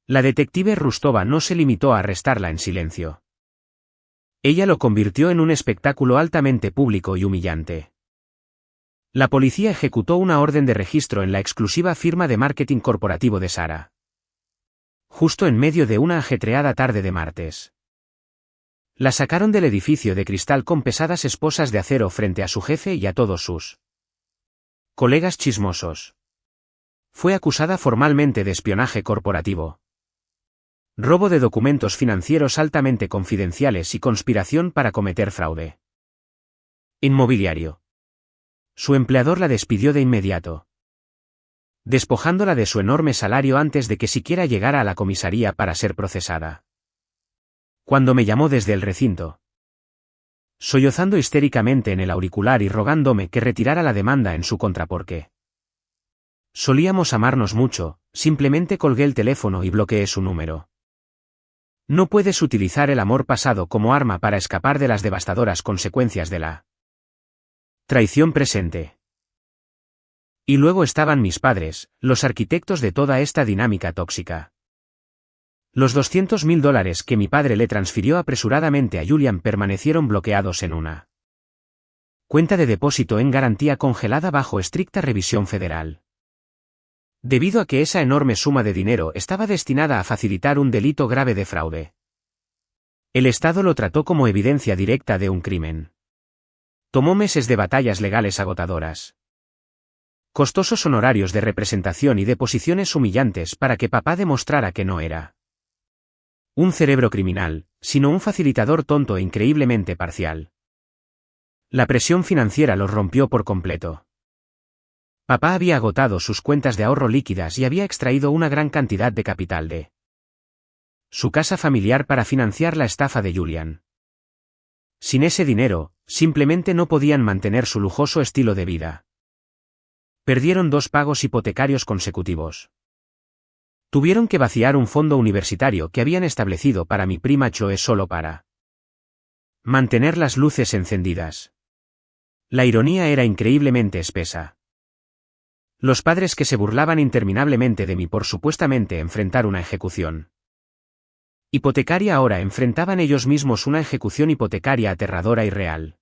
La detective Rustova no se limitó a arrestarla en silencio. Ella lo convirtió en un espectáculo altamente público y humillante. La policía ejecutó una orden de registro en la exclusiva firma de marketing corporativo de Sara, justo en medio de una ajetreada tarde de martes. La sacaron del edificio de cristal con pesadas esposas de acero frente a su jefe y a todos sus colegas chismosos. Fue acusada formalmente de espionaje corporativo, robo de documentos financieros altamente confidenciales y conspiración para cometer fraude. Inmobiliario. Su empleador la despidió de inmediato, despojándola de su enorme salario antes de que siquiera llegara a la comisaría para ser procesada. Cuando me llamó desde el recinto, sollozando histéricamente en el auricular y rogándome que retirara la demanda en su contra porque solíamos amarnos mucho, simplemente colgué el teléfono y bloqueé su número. No puedes utilizar el amor pasado como arma para escapar de las devastadoras consecuencias de la traición presente. Y luego estaban mis padres, los arquitectos de toda esta dinámica tóxica. Los $200.000 que mi padre le transfirió apresuradamente a Julian permanecieron bloqueados en una cuenta de depósito en garantía congelada bajo estricta revisión federal. Debido a que esa enorme suma de dinero estaba destinada a facilitar un delito grave de fraude. El Estado lo trató como evidencia directa de un crimen. Tomó meses de batallas legales agotadoras, costosos honorarios de representación y deposiciones humillantes para que papá demostrara que no era un cerebro criminal, sino un facilitador tonto e increíblemente parcial. La presión financiera los rompió por completo. Papá había agotado sus cuentas de ahorro líquidas y había extraído una gran cantidad de capital de su casa familiar para financiar la estafa de Julian. Sin ese dinero, simplemente no podían mantener su lujoso estilo de vida. Perdieron 2 pagos hipotecarios consecutivos. Tuvieron que vaciar un fondo universitario que habían establecido para mi prima Chloe solo para mantener las luces encendidas. La ironía era increíblemente espesa. Los padres que se burlaban interminablemente de mí por supuestamente enfrentar una ejecución hipotecaria ahora enfrentaban ellos mismos una ejecución hipotecaria aterradora y real.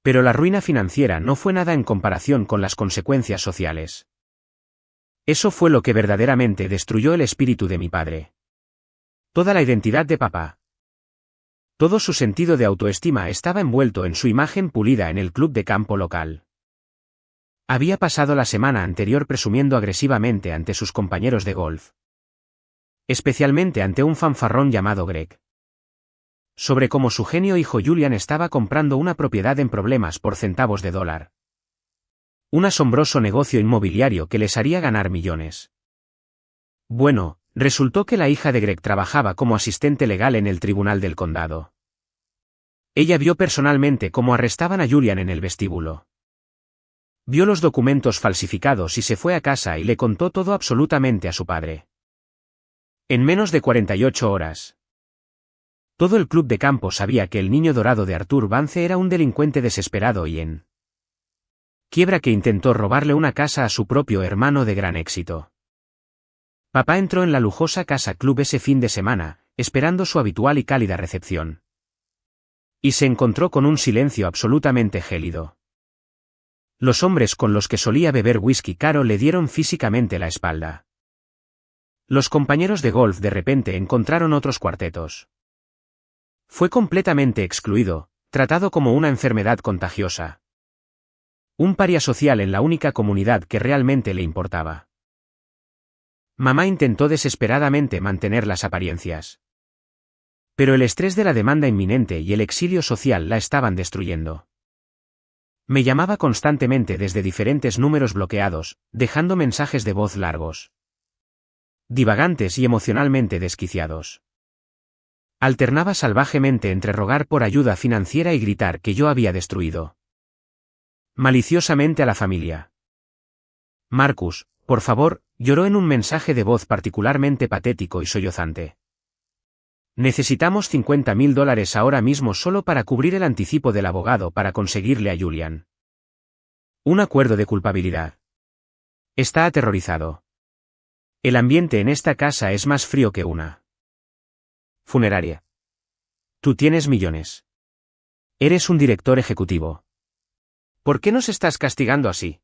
Pero la ruina financiera no fue nada en comparación con las consecuencias sociales. Eso fue lo que verdaderamente destruyó el espíritu de mi padre. Toda la identidad de papá. Todo su sentido de autoestima estaba envuelto en su imagen pulida en el club de campo local. Había pasado la semana anterior presumiendo agresivamente ante sus compañeros de golf, especialmente ante un fanfarrón llamado Greg, sobre cómo su genio hijo Julian estaba comprando una propiedad en problemas por centavos de dólar. Un asombroso negocio inmobiliario que les haría ganar millones. Bueno, resultó que la hija de Greg trabajaba como asistente legal en el tribunal del condado. Ella vio personalmente cómo arrestaban a Julian en el vestíbulo. Vio los documentos falsificados y se fue a casa y le contó todo absolutamente a su padre. En menos de 48 horas. Todo el club de campo sabía que el niño dorado de Arthur Vance era un delincuente desesperado y en quiebra que intentó robarle una casa a su propio hermano de gran éxito. Papá entró en la lujosa casa club ese fin de semana, esperando su habitual y cálida recepción. Y se encontró con un silencio absolutamente gélido. Los hombres con los que solía beber whisky caro le dieron físicamente la espalda. Los compañeros de golf de repente encontraron otros cuartetos. Fue completamente excluido, tratado como una enfermedad contagiosa. Un paria social en la única comunidad que realmente le importaba. Mamá intentó desesperadamente mantener las apariencias. Pero el estrés de la demanda inminente y el exilio social la estaban destruyendo. Me llamaba constantemente desde diferentes números bloqueados, dejando mensajes de voz largos, divagantes y emocionalmente desquiciados. Alternaba salvajemente entre rogar por ayuda financiera y gritar que yo había destruido maliciosamente a la familia. Marcus, por favor, lloró en un mensaje de voz particularmente patético y sollozante. Necesitamos $50.000 ahora mismo solo para cubrir el anticipo del abogado para conseguirle a Julian un acuerdo de culpabilidad. Está aterrorizado. El ambiente en esta casa es más frío que una funeraria. Tú tienes millones. Eres un director ejecutivo. ¿Por qué nos estás castigando así?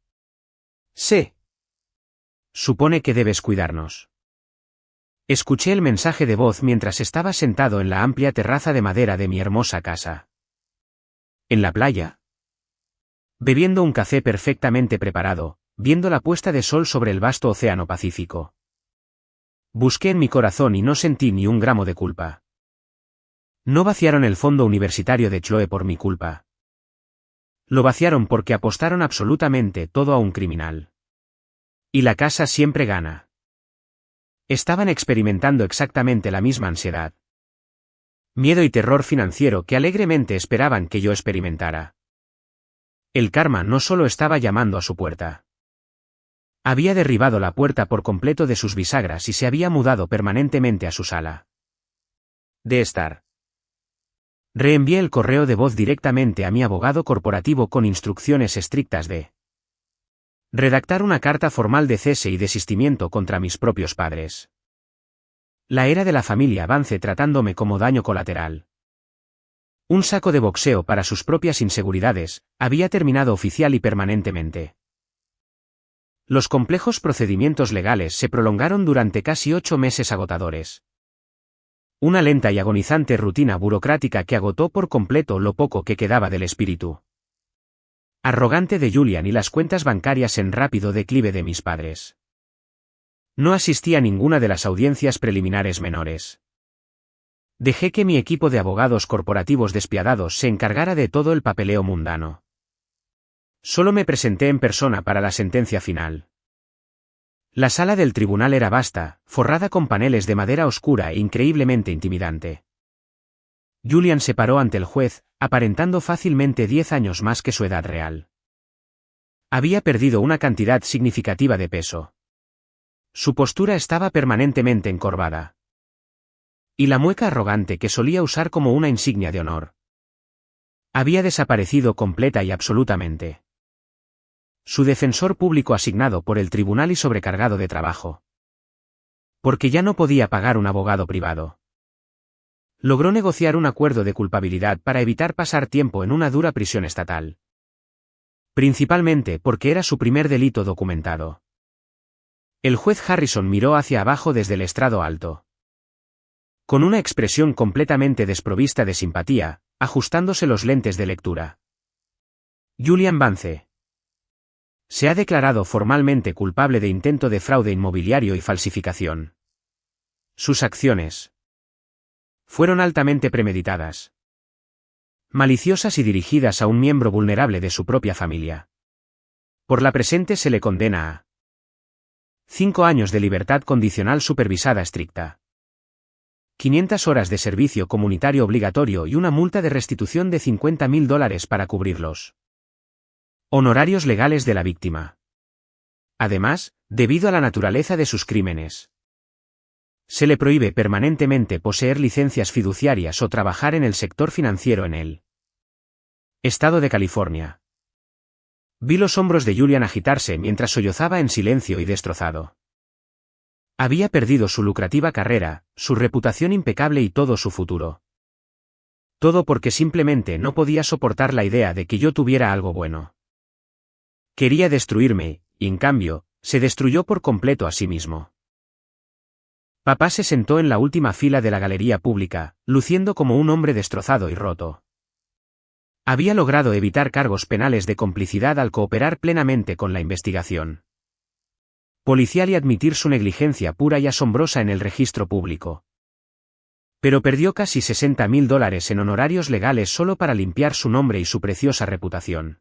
Sé. Supone que debes cuidarnos. Escuché el mensaje de voz mientras estaba sentado en la amplia terraza de madera de mi hermosa casa. En la playa. Bebiendo un café perfectamente preparado, viendo la puesta de sol sobre el vasto océano Pacífico. Busqué en mi corazón y no sentí ni un gramo de culpa. No vaciaron el fondo universitario de Chloe por mi culpa. Lo vaciaron porque apostaron absolutamente todo a un criminal. Y la casa siempre gana. Estaban experimentando exactamente la misma ansiedad. Miedo y terror financiero que alegremente esperaban que yo experimentara. El karma no solo estaba llamando a su puerta. Había derribado la puerta por completo de sus bisagras y se había mudado permanentemente a su sala de estar. Reenvié el correo de voz directamente a mi abogado corporativo con instrucciones estrictas de redactar una carta formal de cese y desistimiento contra mis propios padres. La era de la familia Vance tratándome como daño colateral. Un saco de boxeo para sus propias inseguridades, había terminado oficial y permanentemente. Los complejos procedimientos legales se prolongaron durante casi 8 meses agotadores. Una lenta y agonizante rutina burocrática que agotó por completo lo poco que quedaba del espíritu arrogante de Julian y las cuentas bancarias en rápido declive de mis padres. No asistí a ninguna de las audiencias preliminares menores. Dejé que mi equipo de abogados corporativos despiadados se encargara de todo el papeleo mundano. Solo me presenté en persona para la sentencia final. La sala del tribunal era vasta, forrada con paneles de madera oscura e increíblemente intimidante. Julian se paró ante el juez, aparentando fácilmente 10 años más que su edad real. Había perdido una cantidad significativa de peso. Su postura estaba permanentemente encorvada. Y la mueca arrogante que solía usar como una insignia de honor había desaparecido completa y absolutamente. Su defensor público asignado por el tribunal y sobrecargado de trabajo. Porque ya no podía pagar un abogado privado. Logró negociar un acuerdo de culpabilidad para evitar pasar tiempo en una dura prisión estatal. Principalmente porque era su primer delito documentado. El juez Harrison miró hacia abajo desde el estrado alto. Con una expresión completamente desprovista de simpatía, ajustándose los lentes de lectura. Julian Vance se ha declarado formalmente culpable de intento de fraude inmobiliario y falsificación. Sus acciones fueron altamente premeditadas, maliciosas y dirigidas a un miembro vulnerable de su propia familia. Por la presente se le condena a 5 años de libertad condicional supervisada estricta, 500 horas de servicio comunitario obligatorio y una multa de restitución de $50.000 para cubrirlos honorarios legales de la víctima. Además, debido a la naturaleza de sus crímenes, se le prohíbe permanentemente poseer licencias fiduciarias o trabajar en el sector financiero en el estado de California. Vi los hombros de Julian agitarse mientras sollozaba en silencio y destrozado. Había perdido su lucrativa carrera, su reputación impecable y todo su futuro. Todo porque simplemente no podía soportar la idea de que yo tuviera algo bueno. Quería destruirme, y en cambio, se destruyó por completo a sí mismo. Papá se sentó en la última fila de la galería pública, luciendo como un hombre destrozado y roto. Había logrado evitar cargos penales de complicidad al cooperar plenamente con la investigación policial y admitir su negligencia pura y asombrosa en el registro público. Pero perdió casi $60.000 en honorarios legales solo para limpiar su nombre y su preciosa reputación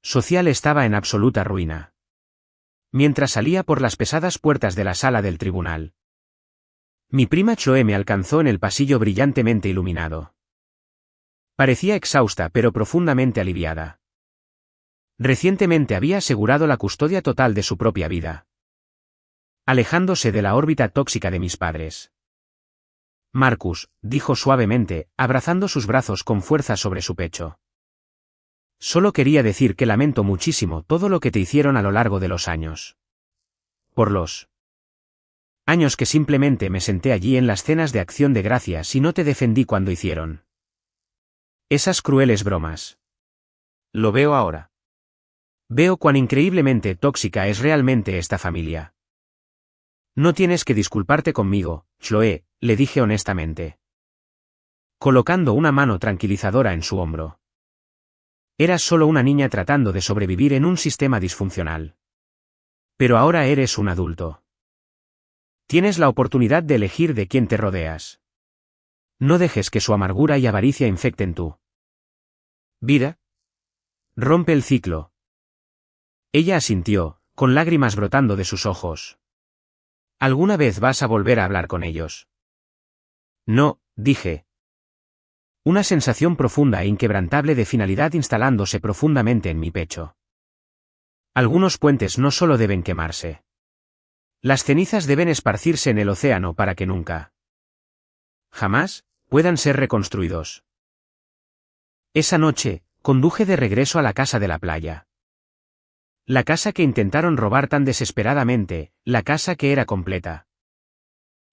social estaba en absoluta ruina. Mientras salía por las pesadas puertas de la sala del tribunal, mi prima Chloe me alcanzó en el pasillo brillantemente iluminado. Parecía exhausta pero profundamente aliviada. Recientemente había asegurado la custodia total de su propia vida, alejándose de la órbita tóxica de mis padres. Marcus, dijo suavemente, abrazando sus brazos con fuerza sobre su pecho. Solo quería decir que lamento muchísimo todo lo que te hicieron a lo largo de los años. Por los años que simplemente me senté allí en las cenas de acción de gracias y no te defendí cuando hicieron esas crueles bromas. Lo veo ahora. Veo cuán increíblemente tóxica es realmente esta familia. No tienes que disculparte conmigo, Chloe, le dije honestamente, colocando una mano tranquilizadora en su hombro. Eras solo una niña tratando de sobrevivir en un sistema disfuncional. Pero ahora eres un adulto. Tienes la oportunidad de elegir de quién te rodeas. No dejes que su amargura y avaricia infecten tu vida. Rompe el ciclo. Ella asintió, con lágrimas brotando de sus ojos. ¿Alguna vez vas a volver a hablar con ellos? No, dije. Una sensación profunda e inquebrantable de finalidad instalándose profundamente en mi pecho. Algunos puentes no solo deben quemarse. Las cenizas deben esparcirse en el océano para que nunca, jamás, puedan ser reconstruidos. Esa noche, conduje de regreso a la casa de la playa. La casa que intentaron robar tan desesperadamente, la casa que era completa,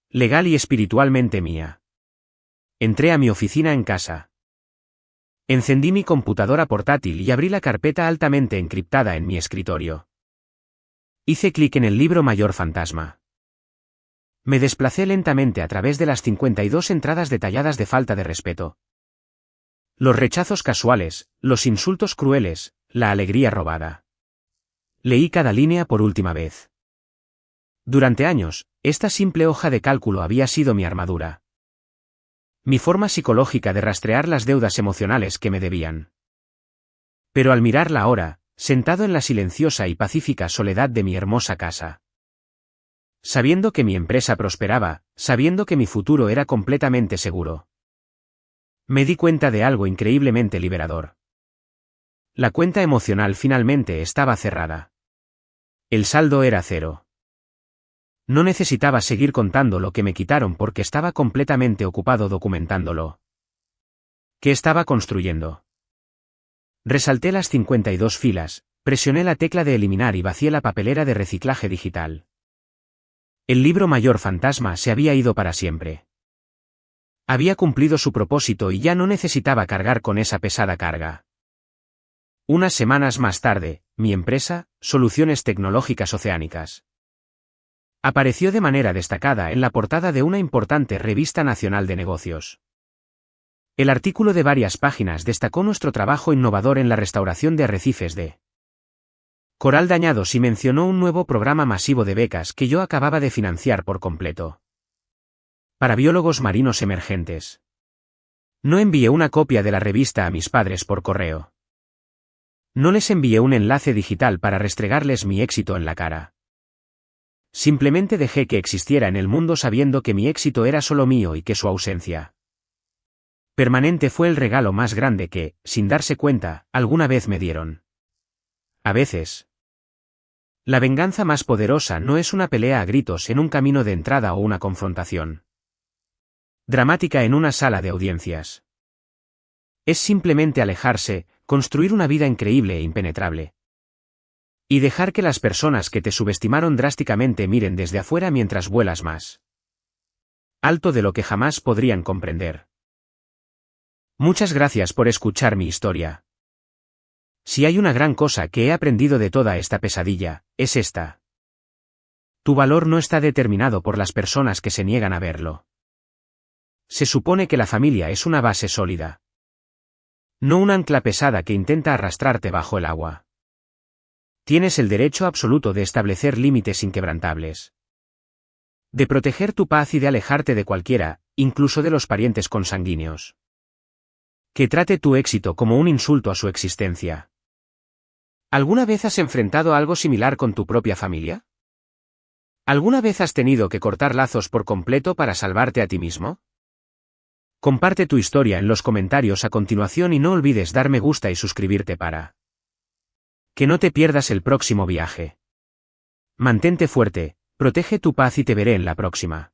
legal y espiritualmente mía. Entré a mi oficina en casa. Encendí mi computadora portátil y abrí la carpeta altamente encriptada en mi escritorio. Hice clic en el libro Mayor Fantasma. Me desplacé lentamente a través de las 52 entradas detalladas de falta de respeto. Los rechazos casuales, los insultos crueles, la alegría robada. Leí cada línea por última vez. Durante años, esta simple hoja de cálculo había sido mi armadura. Mi forma psicológica de rastrear las deudas emocionales que me debían. Pero al mirarla ahora, sentado en la silenciosa y pacífica soledad de mi hermosa casa, sabiendo que mi empresa prosperaba, sabiendo que mi futuro era completamente seguro, me di cuenta de algo increíblemente liberador. La cuenta emocional finalmente estaba cerrada. El saldo era cero. No necesitaba seguir contando lo que me quitaron porque estaba completamente ocupado documentándolo. ¿Qué estaba construyendo? Resalté las 52 filas, presioné la tecla de eliminar y vacié la papelera de reciclaje digital. El libro Mayor Fantasma se había ido para siempre. Había cumplido su propósito y ya no necesitaba cargar con esa pesada carga. Unas semanas más tarde, mi empresa, Soluciones Tecnológicas Oceánicas, apareció de manera destacada en la portada de una importante revista nacional de negocios. El artículo de varias páginas destacó nuestro trabajo innovador en la restauración de arrecifes de coral dañados y mencionó un nuevo programa masivo de becas que yo acababa de financiar por completo. Para biólogos marinos emergentes. No envié una copia de la revista a mis padres por correo. No les envié un enlace digital para restregarles mi éxito en la cara. Simplemente dejé que existiera en el mundo sabiendo que mi éxito era solo mío y que su ausencia permanente fue el regalo más grande que, sin darse cuenta, alguna vez me dieron. A veces, la venganza más poderosa no es una pelea a gritos en un camino de entrada o una confrontación dramática en una sala de audiencias. Es simplemente alejarse, construir una vida increíble e impenetrable. Y dejar que las personas que te subestimaron drásticamente miren desde afuera mientras vuelas más alto de lo que jamás podrían comprender. Muchas gracias por escuchar mi historia. Si hay una gran cosa que he aprendido de toda esta pesadilla, es esta. Tu valor no está determinado por las personas que se niegan a verlo. Se supone que la familia es una base sólida. No un ancla pesada que intenta arrastrarte bajo el agua. Tienes el derecho absoluto de establecer límites inquebrantables. De proteger tu paz y de alejarte de cualquiera, incluso de los parientes consanguíneos, que trate tu éxito como un insulto a su existencia. ¿Alguna vez has enfrentado algo similar con tu propia familia? ¿Alguna vez has tenido que cortar lazos por completo para salvarte a ti mismo? Comparte tu historia en los comentarios a continuación y no olvides dar me gusta y suscribirte para que no te pierdas el próximo viaje. Mantente fuerte, protege tu paz y te veré en la próxima.